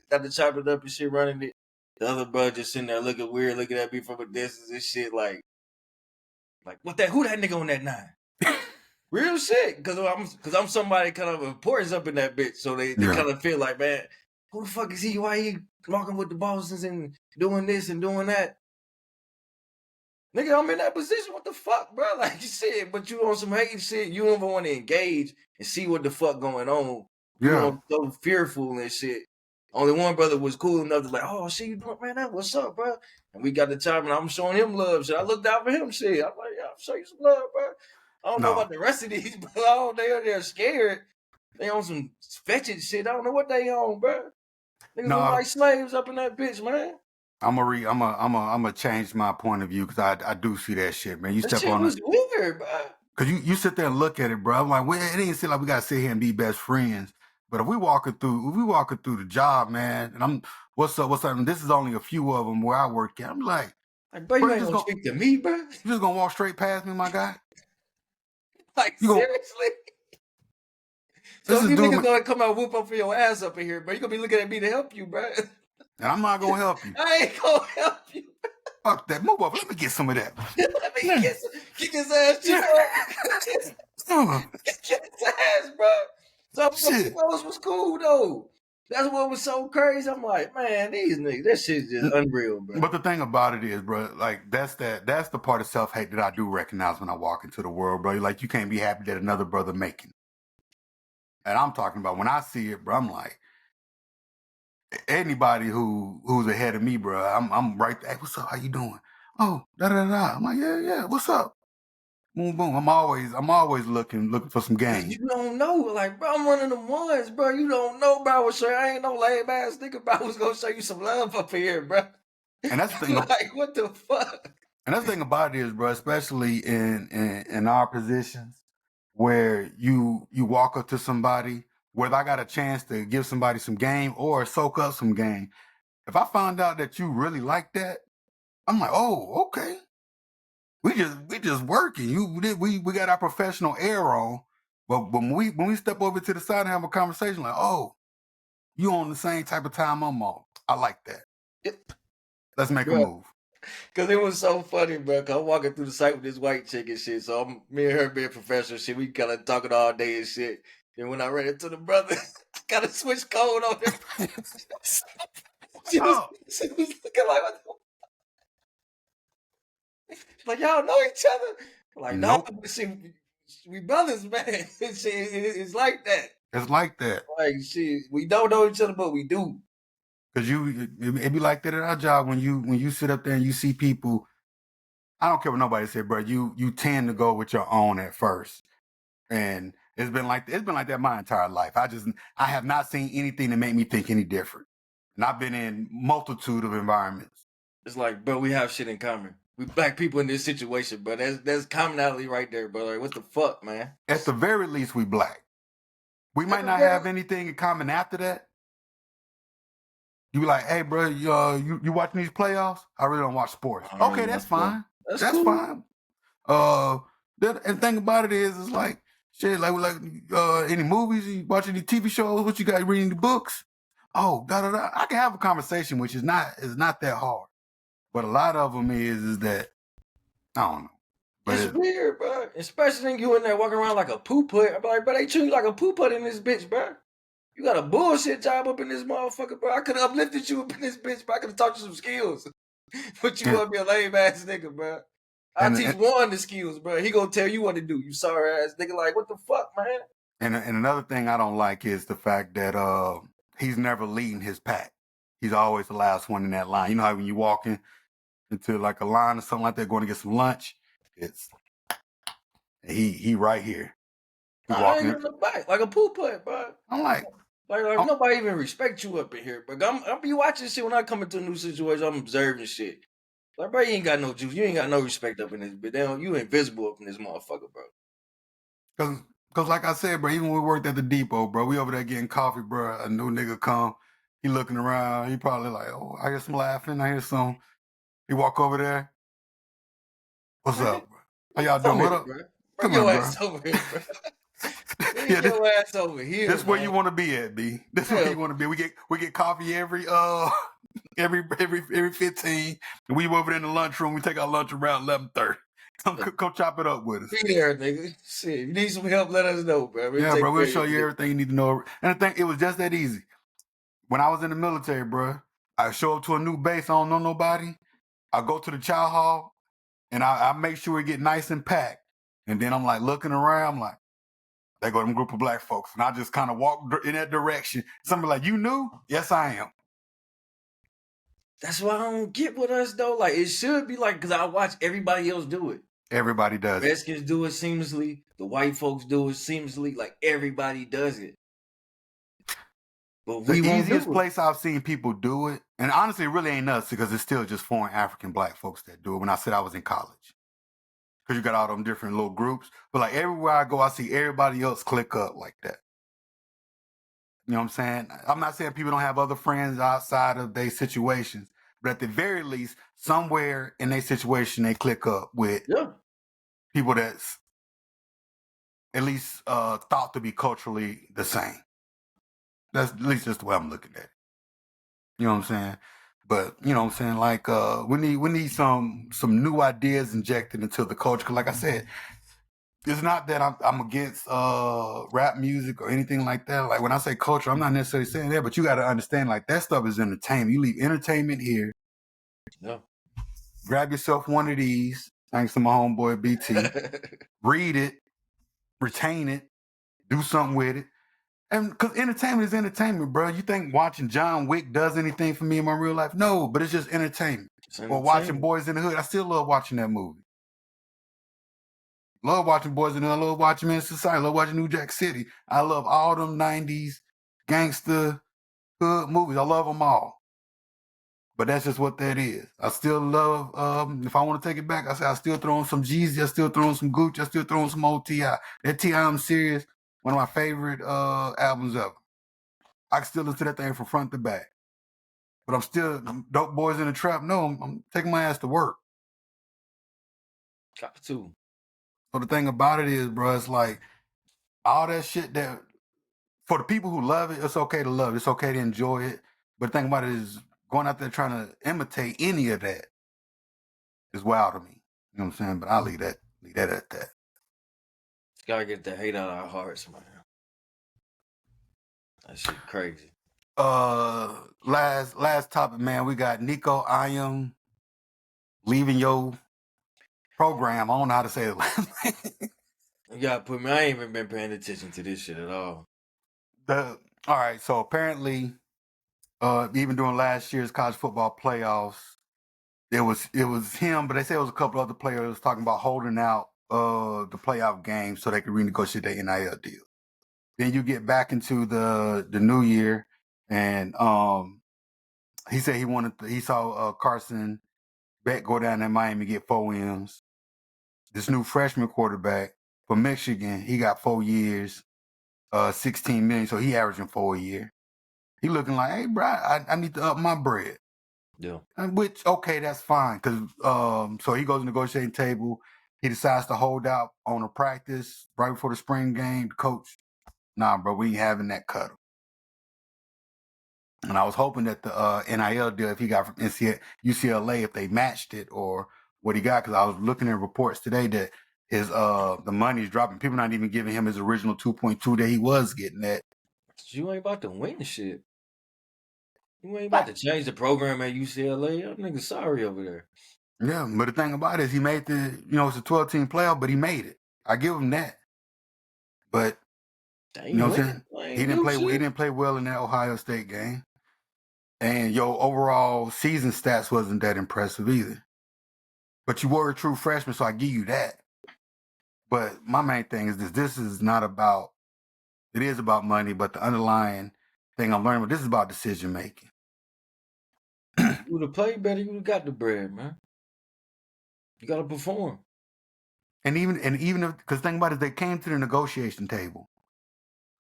got to chop it up and shit, running it. The other brother just sitting there looking weird, looking at me from a distance and shit. Like what that? Who that nigga on that 9? Real shit. Because I'm somebody kind of importance up in that bitch. So they kind of feel like, man, who the fuck is he? Why he walking with the bosses and doing this and doing that? Nigga, I'm in that position. What the fuck, bro? Like you said, but you on some hating shit. You don't even want to engage and see what the fuck going on. You so fearful and shit. Only one brother was cool enough to like, oh, shit, you doing, man, that what's up, bro? And we got the time, and I'm showing him love. So I looked out for him, shit. I'm like, yeah, I'll show you some love, bro. I don't know about the rest of these, but they're scared. They on some fetching shit. I don't know what they on, bro. Niggas look like slaves up in that bitch, man. I'm gonna change my point of view because I do see that shit, man. You that step shit on was it. Weird, bro. Cause you sit there and look at it, bro. I'm like, well, it ain't sit like we gotta sit here and be best friends. But if we walking through the job, man, and I'm what's up? And this is only a few of them where I work at. I'm like, bro, you ain't gonna speak to me, bro. You just gonna walk straight past me, my guy? Like seriously? So you niggas gonna come out whoop up for your ass up in here, bro. You gonna be looking at me to help you, bro. And I'm not gonna help you. I ain't gonna help you. Fuck that. Move up. Let me get some of that. Let me get his ass, Chico. Get his ass, bro. So shit. Those was cool though. That's what was so crazy. I'm like, man, these niggas, that shit's just unreal, bro. But the thing about it is, bro, like that's the part of self-hate that I do recognize when I walk into the world, bro. Like you can't be happy that another brother making. And I'm talking about when I see it, bro, I'm like, anybody who's ahead of me, bro, I'm right there. Hey, what's up? How you doing? Oh, da-da-da. I'm like, yeah, what's up? Boom, boom. I'm always looking for some game. You don't know, like, bro, I'm one of them ones, bro. You don't know, bro. I ain't no lame ass nigga, bro. I was gonna show you some love up here, bro. And that's the thing. Like, what the fuck? And that's the thing about it is, bro, especially in our positions where you walk up to somebody, whether I got a chance to give somebody some game or soak up some game. If I found out that you really like that, I'm like, oh, okay. We just working. We got our professional air on, but when we step over to the side and have a conversation, like, oh, you on the same type of time I'm on. I like that. Let's make a move. Cause it was so funny, bro. Cause I'm walking through the site with this white chick and shit. So me and her being professional shit. We kind of talking all day and shit. Then when I ran into the brother, gotta switch code on him. she was looking like, what the like, y'all know each other? Like, nope. Nah, see, we brothers, man. It's like that. It's like that. Like, shit, we don't know each other, but we do. Cause it be like that at our job when you sit up there and you see people. I don't care what nobody said, bro. You tend to go with your own at first, and it's been like that my entire life. I have not seen anything that made me think any different, and I've been in multitude of environments. It's like, bro, we have shit in common. We black people in this situation, but there's commonality right there, bro. Like, what the fuck, man? At the very least, we black. We might not have anything in common after that. You be like, hey, bro, you watching these playoffs? I really don't watch sports. Okay, that's fine. That's cool. Fine. And thing about it is, it's like shit. Like any movies? You watch any TV shows? What you got? Reading the books? Oh, da. I can have a conversation, which is not that hard. But a lot of them is that I don't know. But it's weird, bro. Especially you in there walking around like a poo put. I'm like, bro, they treat you like a poo put in this bitch, bro. You got a bullshit job up in this motherfucker, bro. I could have uplifted you up in this bitch, bro. I could have taught you some skills. But you want to be a lame ass nigga, bro. I teach Warren the skills, bro. He gonna tell you what to do. You sorry ass nigga. Like, what the fuck, man? And another thing I don't like is the fact that he's never leading his pack. He's always the last one in that line. You know how when you walk into like a line or something like that, going to get some lunch, it's he right here. I ain't in the back like a poo put, bro. I'm like nobody even respect you up in here, but I'm be watching shit when I come into a new situation. I'm observing shit. Like, bro, you ain't got no juice. You ain't got no respect up in this bitch. You invisible up in this motherfucker, bro. Cause like I said, bro, even when we worked at the depot, bro, we over there getting coffee, bro. A new nigga come. He looking around. He probably like, oh, I hear some laughing. I hear some. He walk over there. What's Man, up, bro? How y'all come doing? What here, up? bro. Bring Come here, your bro. ass over here, bro. Bring Yeah, your ass over here, this where man. you want to be at, B. This where you Hell, want to be. We get coffee every every 15. And we over there in the lunchroom. We take our lunch around 11:30. Come chop it up with us. be there, nigga. Shit, if you need some help, let us know, bro. We'll Yeah, take bro. We'll care of show you, you nigga. everything you need to know. And the thing, it was just that easy. When I was in the military, bro, I show up to a new base. I don't know nobody. I go to the chow hall and I make sure it get nice and packed. And then I'm like looking around. I'm like, they go to them group of black folks, and I just kind of walk in that direction. Somebody like, you knew? Yes, I am. That's why I don't get with us though. Like it should be like because I watch everybody else do it. Everybody does it. Redskins do it seamlessly. The white folks do it seamlessly. Like everybody does it. But The we won't easiest do it. place I've seen people do it, and honestly, it really ain't us because it's still just foreign African black folks that do it. When I said I was in college, because you got all them different little groups, but like everywhere I go, I see everybody else click up like that. You know what I'm saying? I'm not saying people don't have other friends outside of their situations, but at the very least, somewhere in their situation, they click up with Yeah. people that's at least thought to be culturally the same. That's at least just the way I'm looking at it. You know what I'm saying? But you know what I'm saying? Like we need some new ideas injected into the culture. 'Cause like I said, it's not that I'm against rap music or anything like that. Like when I say culture, I'm not necessarily saying that, but you got to understand like that stuff is entertainment. You leave entertainment here. Yeah. Grab yourself one of these. Thanks to my homeboy BT. Read it, retain it, do something with it. And because entertainment is entertainment, bro. You think watching John Wick does anything for me in my real life? No, but it's just entertainment. It's Or watching entertainment. Boys in the Hood. I still love watching that movie. Love watching Boys in the Hood. I love watching Men in Society. I love watching New Jack City. I love all them 90s gangster hood movies. I love them all. But that's just what that is. I still love, if I want to take it back, I say I still throw in some Jeezy. I still throw in some Gucci. I still throw in some old T.I. That T.I. I'm Serious, one of my favorite albums ever. I can still listen to that thing from front to back. But I'm still Dope Boys in the Trap. No, I'm taking my ass to work. Got to. So the thing about it is, bro, it's like all that shit that for the people who love it, it's okay to love it. It's okay to enjoy it. But the thing about it is going out there trying to imitate any of that is wild to me. You know what I'm saying? But I'll leave that at that. Gotta get the hate out of our hearts, man. That shit crazy. Last topic, man. We got Nico. I am leaving your program. I don't know how to say it. You gotta put me. I ain't even been paying attention to this shit at all. All right. So apparently, even during last year's college football playoffs, it was him, but they said it was a couple other players talking about holding out the playoff game so they could renegotiate their NIL deal. Then you get back into the new year, and he said he saw Carson Beck go down in Miami and get 4 M's. This new freshman quarterback for Michigan, he got 4 years, 16 million, so he averaging 4 a year. He looking like, hey, bro, I need to up my bread. Yeah. Which, okay, that's fine. Because so he goes to the negotiating table. He decides to hold out on a practice right before the spring game. The coach, nah, bro, we ain't having that cut. And I was hoping that the NIL deal, if he got from UCLA, if they matched it or what he got, because I was looking at reports today that his the money's dropping. People not even giving him his original 2.2 that he was getting at. You ain't about to win shit. You ain't about to change the program at UCLA. Y'all niggas sorry over there. Yeah, but the thing about it is he made it's a 12-team playoff, but he made it. I give him that. But you know what I'm saying? He didn't play well in that Ohio State game. And your overall season stats wasn't that impressive either. But you were a true freshman, so I give you that. But my main thing is this is not about, it is about money, but the underlying thing I'm learning, this is about decision making. You would have played better, you would have got the bread, man. You gotta perform. And even if, because the thing about it is they came to the negotiation table.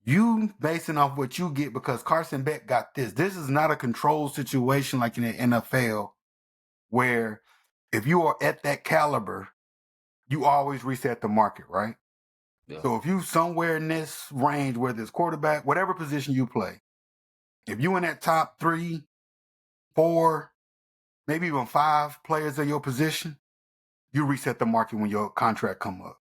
You basing off what you get because Carson Beck got this. This is not a controlled situation like in the NFL where if you are at that caliber, you always reset the market, right? Yeah. So if you somewhere in this range, whether it's quarterback, whatever position you play, if you in that top 3, 4, maybe even 5 players of your position, you reset the market when your contract come up.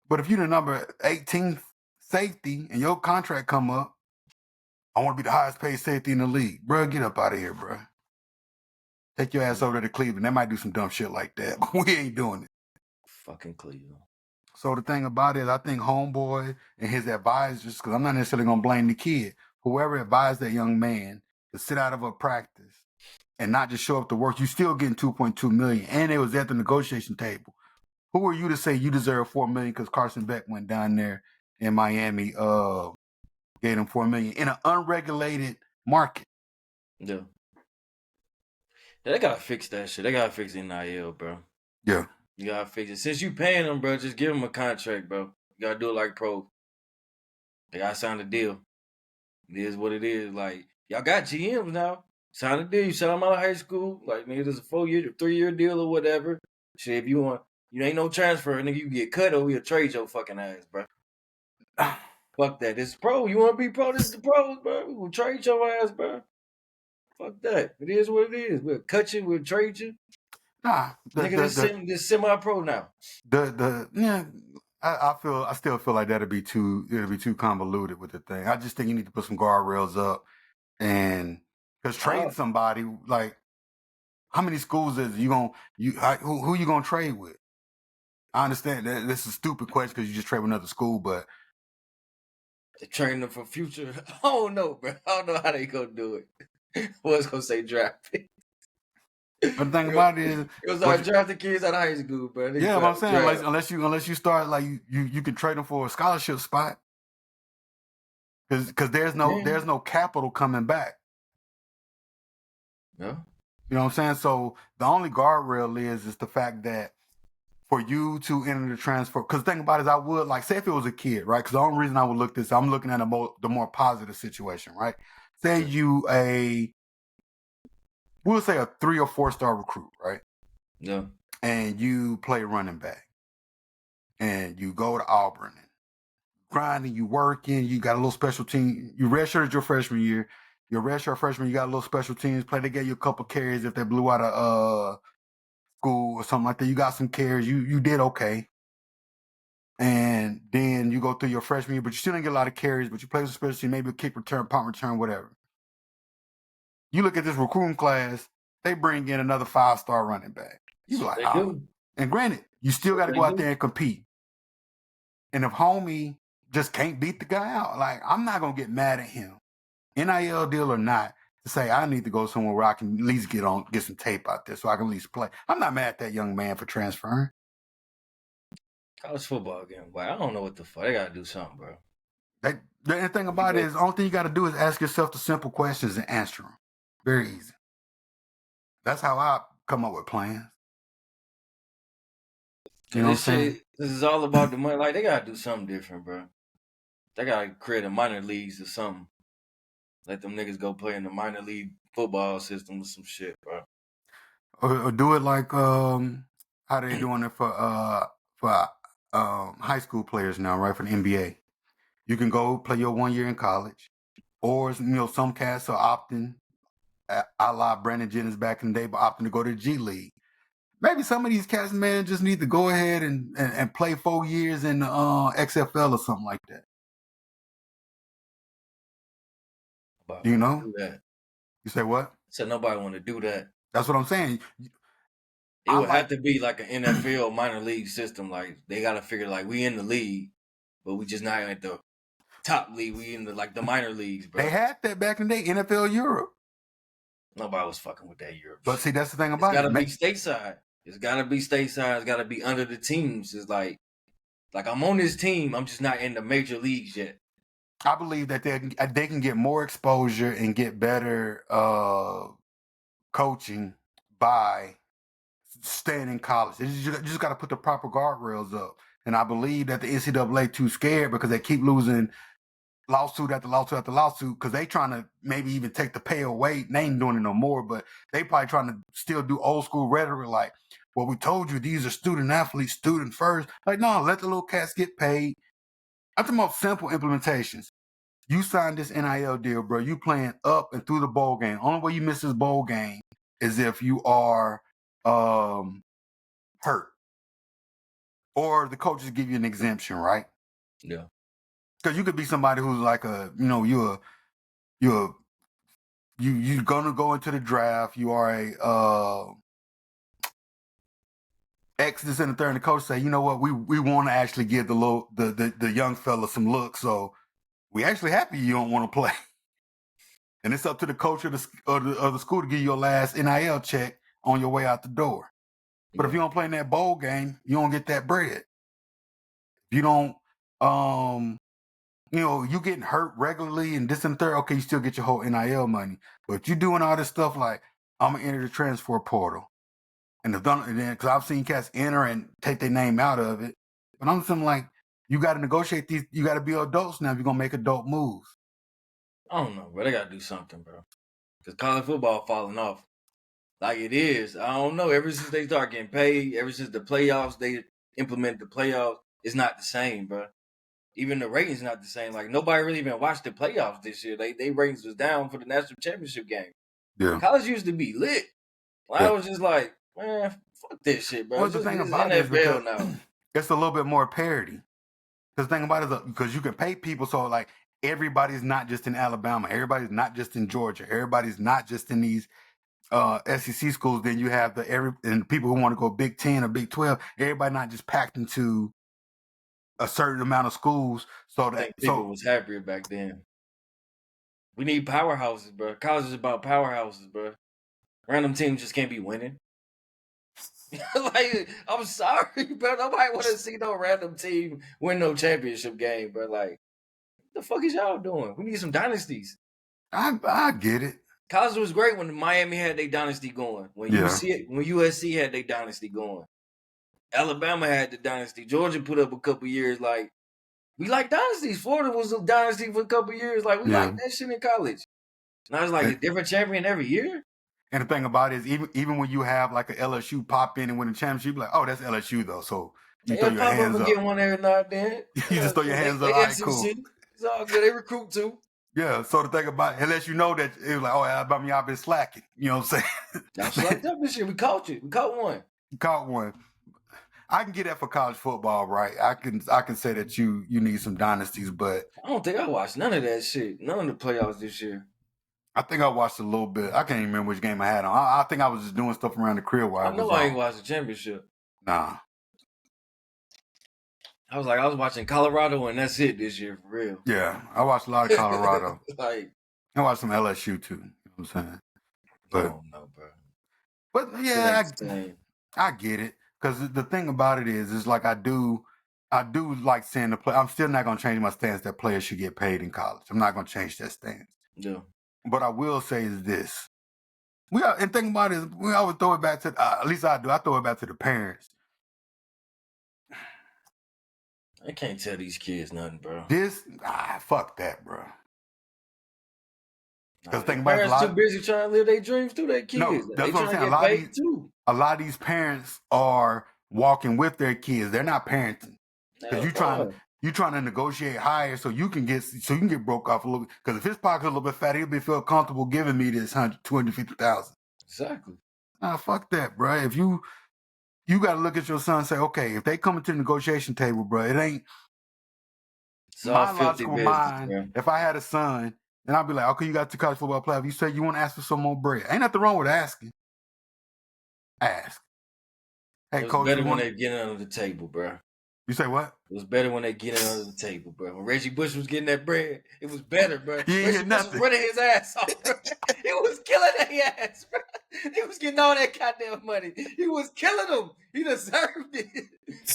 But if you're the number 18th safety and your contract come up, I want to be the highest paid safety in the league. Bro, get up out of here, bro. Take your ass over to Cleveland. They might do some dumb shit like that, but we ain't doing it. Fucking Cleveland. So the thing about it is I think Homeboy and his advisors, because I'm not necessarily going to blame the kid, whoever advised that young man to sit out of a practice and not just show up to work, you still getting $2.2 million. And it was at the negotiation table. Who are you to say you deserve $4 million because Carson Beck went down there in Miami, gave him $4 million in an unregulated market? Yeah. They gotta fix that shit. They gotta fix NIL, bro. Yeah. You gotta fix it. Since you paying them, bro, just give them a contract, bro. You gotta do it like pro. They gotta sign a deal. It is what it is. Like, y'all got GMs now. Sign a deal. You sell them out of high school. Like, nigga, there's a 4-year, 3-year deal or whatever. Shit, if you want, you ain't no transfer, nigga, you get cut or we'll trade your fucking ass, bro. Fuck that. This is pro. You want to be pro? This is the pros, bro. We will trade your ass, bro. Fuck that. It is what it is. We'll cut you. We'll trade you. Nah, Nigga, this semi-pro now. I still feel like it'll be too convoluted with the thing. I just think you need to put some guardrails up, and because trading somebody, like, how many schools is who you gonna trade with? I understand that this is a stupid question because you just trade with another school, but They're training them for future. I don't know, bro. I don't know how they gonna do it. Was gonna say draft pick. But the thing about it is, it was like drafting kids out of high school, bro. Yeah, but I'm saying unless you start like you can trade them for a scholarship spot, because there's no capital coming back. Yeah. You know what I'm saying? So the only guardrail is the fact that for you to enter the transfer, because the thing about it is I would like say if it was a kid, right? Because the only reason I would look this, I'm looking at the more positive situation, right? Say you we'll say a 3 or 4 star recruit, right? Yeah. And you play running back, and you go to Auburn, and grinding, you working, you got a little special team. You redshirted your freshman year. Your redshirt freshman, you got a little special teams play. They gave you a couple carries if they blew out of school or something like that. You got some carries. You did okay. And then you go through your freshman year, but you still didn't get a lot of carries, but you play with special team, maybe a kick return, punt return, whatever. You look at this recruiting class, they bring in another 5-star running back. You like, oh. And granted, you still got to go out there and compete. And if homie just can't beat the guy out, like, I'm not going to get mad at him, NIL deal or not, to say I need to go somewhere where I can at least get some tape out there so I can at least play. I'm not mad at that young man for transferring. College football game, but I don't know what the fuck. They gotta do something, bro. The thing about it is, the only thing you got to do is ask yourself the simple questions and answer them. Very easy. That's how I come up with plans. You know what I'm saying? This is all about the money. Like, they gotta do something different, bro. They gotta create a minor leagues or something. Let them niggas go play in the minor league football system or some shit, bro. Or do it like how they doing it for high school players now, right? For the NBA, you can go play your 1 year in college, or some cats are opting, a la Brandon Jennings back in the day, but opting to go to the G League. Maybe some of these cats, man, just need to go ahead and play 4 years in the XFL or something like that. You know? Do that. You say what? Said nobody want to do that. That's what I'm saying. It would have to be like an NFL minor league system. Like, they got to figure, like, we in the league, but we just not at the top league. We in the minor leagues, bro. They had that back in the day, NFL Europe. Nobody was fucking with that Europe. But see, that's the thing about it. It's got to be stateside. It's got to be stateside. It's got to be under the teams. It's like I'm on this team. I'm just not in the major leagues yet. I believe that they can get more exposure and get better coaching by staying in college. You just got to put the proper guardrails up. And I believe that the NCAA too scared because they keep losing lawsuit after lawsuit after lawsuit because they trying to maybe even take the pay away. They ain't doing it no more, but they probably trying to still do old school rhetoric like, well, we told you these are student athletes, student first. Like, no, let the little cats get paid. I'm talking about simple implementations. You signed this NIL deal, bro. You playing up and through the bowl game. Only way you miss this bowl game is if you are hurt. Or the coaches give you an exemption, right? Yeah. Because you could be somebody who's like you're gonna go into the draft. You are a X this and the third, and the coach say, you know what, we want to actually give the young fella some looks, so we actually happy you don't want to play. And it's up to the coach of the school to give you your last NIL check on your way out the door. But if you don't play in that bowl game, you don't get that bread. If you don't, you getting hurt regularly and this and third, okay, you still get your whole NIL money. But you doing all this stuff like, I'm going to enter the transfer portal. And then, because I've seen cats enter and take their name out of it. But I'm something like, you got to negotiate these, you got to be adults now if you're going to make adult moves. I don't know, bro. They got to do something, bro. Because college football falling off. Like it is. I don't know. Ever since they start getting paid, ever since the playoffs, they implemented the playoffs, it's not the same, bro. Even the ratings not the same. Like nobody really even watched the playoffs this year. They ratings was down for the national championship game. Yeah. College used to be lit. I was just like, man, fuck this shit, bro. Well, the thing about it is because now. It's a little bit more parity. Because the thing about it is because you can pay people, so like everybody's not just in Alabama, everybody's not just in Georgia, everybody's not just in these SEC schools. Then you have and people who want to go Big 10 or Big 12. Everybody not just packed into a certain amount of schools, so that I think people was happier back then. We need powerhouses, bro. College is about powerhouses, bro. Random teams just can't be winning. Like, I'm sorry, bro. Nobody want to see no random team win no championship game, bro. Like, what the fuck is y'all doing? We need some dynasties. I get it. College was great when Miami had their dynasty going. When USC had their dynasty going. Alabama had the dynasty. Georgia put up a couple years. Like, we like dynasties. Florida was a dynasty for a couple years. Like, we like that shit in college. Now it's like a different champion every year. And the thing about it is, even when you have like a LSU pop in and win a championship, you're like, oh, that's LSU though. So you throw your hands up. Get one every now and then. You just throw your hands up. All right, cool. It's all good. They recruit too. Yeah. So the thing about it, unless you know that it was like, oh, Alabama, y'all been slacking. You know what I'm saying? Y'all slacked up this year. We caught you. We caught one. You caught one. I can get that for college football, right? I can say that you need some dynasties, but I don't think I watched none of that shit. None of the playoffs this year. I think I watched a little bit. I can't even remember which game I had on. I think I was just doing stuff around the crib while I ain't watched the championship. Nah. I was watching Colorado and that's it this year for real. Yeah, I watched a lot of Colorado. Like I watched some LSU too. You know what I'm saying? But, I don't know, bro. But yeah, I get it. Because the thing about it is like I do like saying I'm still not gonna change my stance that players should get paid in college. I'm not gonna change that stance. Yeah. But I will say is this. And think about it is we always throw it back to at least I do. I throw it back to the parents. I can't tell these kids nothing, bro. Fuck that, bro. Because parents too busy trying to live their dreams through their kids. No, that's what I'm saying. A lot of these parents are walking with their kids. They're not parenting. Because you trying to negotiate higher so you can get broke off a little bit. Because if his pocket's a little bit fat, he'll feel comfortable giving me this $250,000. Exactly. Nah, fuck that, bro. If you got to look at your son and say, okay, if they come into the negotiation table, bro, it ain't my logical mind. Man. If I had a son, then I'd be like, okay, you got 2 college football players. You say you want to ask for some more bread. Ain't nothing wrong with asking. Ask. Hey, coach, better when they get under the table, bro. You say what? It was better when they get it under the table, bro. When Reggie Bush was getting that bread, it was better, bro. Reggie Bush was running his ass off, bro. He was killing their ass, bro. He was getting all that goddamn money. He was killing them. He deserved it.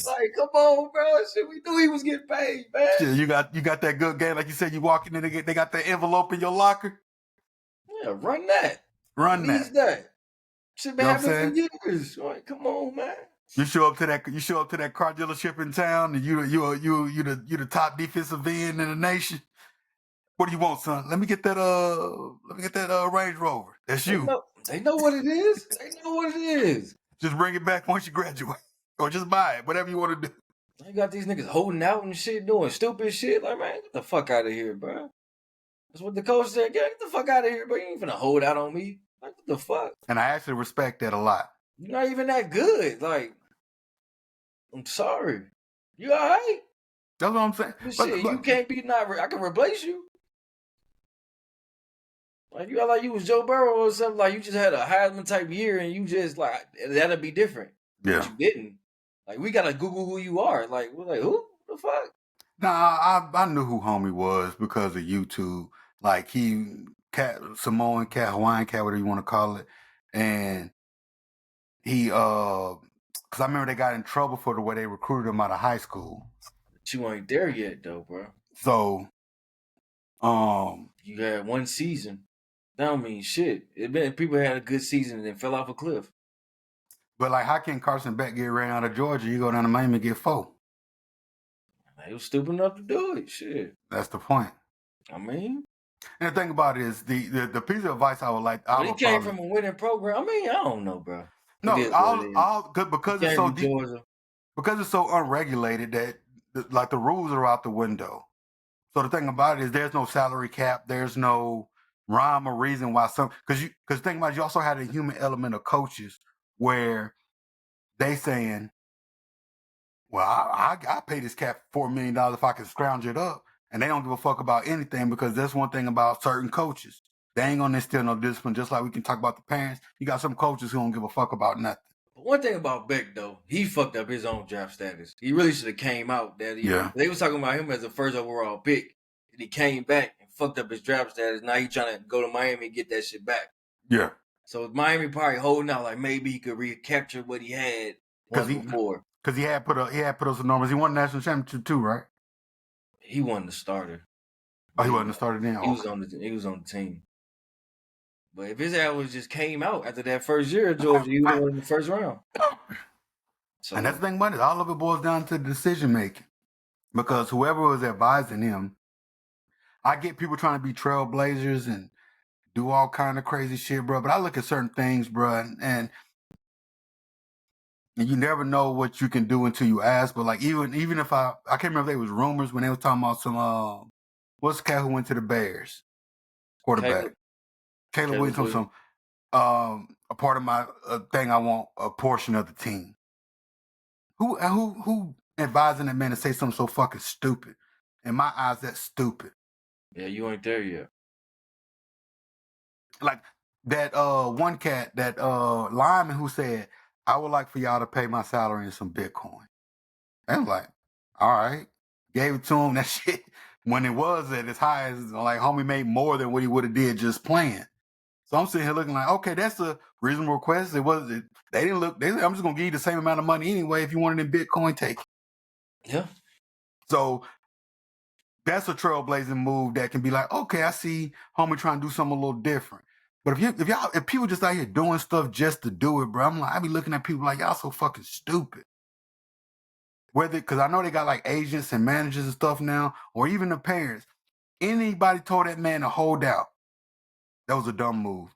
Like, come on, bro. Shit, we knew he was getting paid, man. Shit, you got that good game, like you said. You walk in and they got that envelope in your locker. Yeah, run that. Run that. Shit been happening for years. Like, come on, man. You show up to that car dealership in town, and you the top defensive end in the nation. What do you want, son? Let me get that Range Rover. That's you. They know what it is. They know what it is. Just bring it back once you graduate. Or just buy it. Whatever you want to do. You got these niggas holding out and shit, doing stupid shit. Like, man, get the fuck out of here, bro. That's what the coach said. Get the fuck out of here, bro. You ain't finna hold out on me. Like, what the fuck? And I actually respect that a lot. You're not even that good. Like, I'm sorry. You all right? That's what I'm saying. But shit, you can't be not. I can replace you. Like, you act like you was Joe Burrow or something. Like, you just had a Heisman type year and you just, like, that'd be different. Yeah. But you didn't. Like, we gotta Google who you are. Like, we're like, who? The fuck? Nah, I knew who homie was because of YouTube. Like, Samoan cat, Hawaiian cat, whatever you want to call it. And he, because I remember they got in trouble for the way they recruited him out of high school. But you ain't there yet, though, bro. So, you had one season. That don't mean shit. People had a good season and then fell off a cliff. But like, how can Carson Beck get ran out of Georgia? You go down to Miami and get 4. They was stupid enough to do it. Shit. That's the point. I mean, and the thing about it is the piece of advice I would like. He came from a winning program. I mean, I don't know, bro. No, because it's so deep. Because it's so unregulated that like the rules are out the window. So the thing about it is there's no salary cap. There's no rhyme or reason why because the thing about it, you also had a human element of coaches where they saying, well, I pay this cap $4 million if I can scrounge it up. And they don't give a fuck about anything because that's one thing about certain coaches. They ain't gonna instill no discipline, just like we can talk about the parents. You got some coaches who don't give a fuck about nothing. But one thing about Beck, though, he fucked up his own draft status. He really should have came out that year. They was talking about him as a first overall pick. And he came back and fucked up his draft status. Now he trying to go to Miami and get that shit back. Yeah. So Miami probably holding out like maybe he could recapture what he had before. Because he had put us in numbers. He won the national championship too, right? He wasn't the starter. Oh, he wasn't the starter then. He was on the team. But if his ass just came out after that first year at Georgia, he would have won in the first round. So, and that's the thing about it. All of it boils down to decision making. Because whoever was advising him, I get people trying to be trailblazers and do all kind of crazy shit, bro. But I look at certain things, bro, and you never know what you can do until you ask. But like even if I can't remember if there was rumors when they was talking about some what's the cat who went to the Bears quarterback Caleb Williams, some a part of my thing. I want a portion of the team. Who advising that man to say something so fucking stupid? In my eyes, that's stupid. Yeah, you ain't there yet. Like that one cat, that lineman who said, I would like for y'all to pay my salary in some Bitcoin. And I'm like, all right. Gave it to him. That shit, when it was at its highest, like homie made more than what he would have did just playing. So I'm sitting here looking like, okay, that's a reasonable request. They didn't look, I'm just going to give you the same amount of money anyway. If you want it in Bitcoin, take it. Yeah. So that's a trailblazing move that can be like, okay, I see homie trying to do something a little different. But if people just out here doing stuff just to do it, bro, I'm like, I be looking at people like, y'all so fucking stupid. Because I know they got like agents and managers and stuff now, or even the parents. Anybody told that man to hold out, that was a dumb move.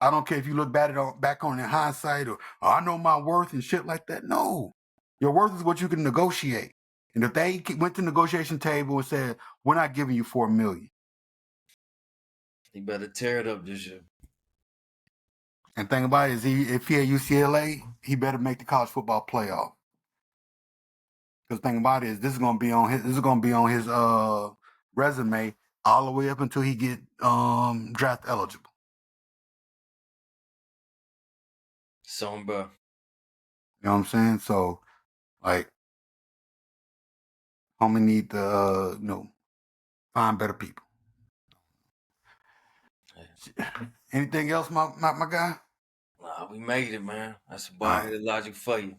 I don't care if you look back on in hindsight or I know my worth and shit like that. No, your worth is what you can negotiate. And if they went to the negotiation table and said, we're not giving you $4 million. He better tear it up this year. And thing about it is, if he at UCLA, he better make the college football playoff. Because the thing about it is, this is gonna be on his resume all the way up until he get draft eligible. So, bro. You know what I'm saying? So, like, homie need to find better people. Anything else, my guy? Nah, we made it, man. That's a bald-headed logic for you.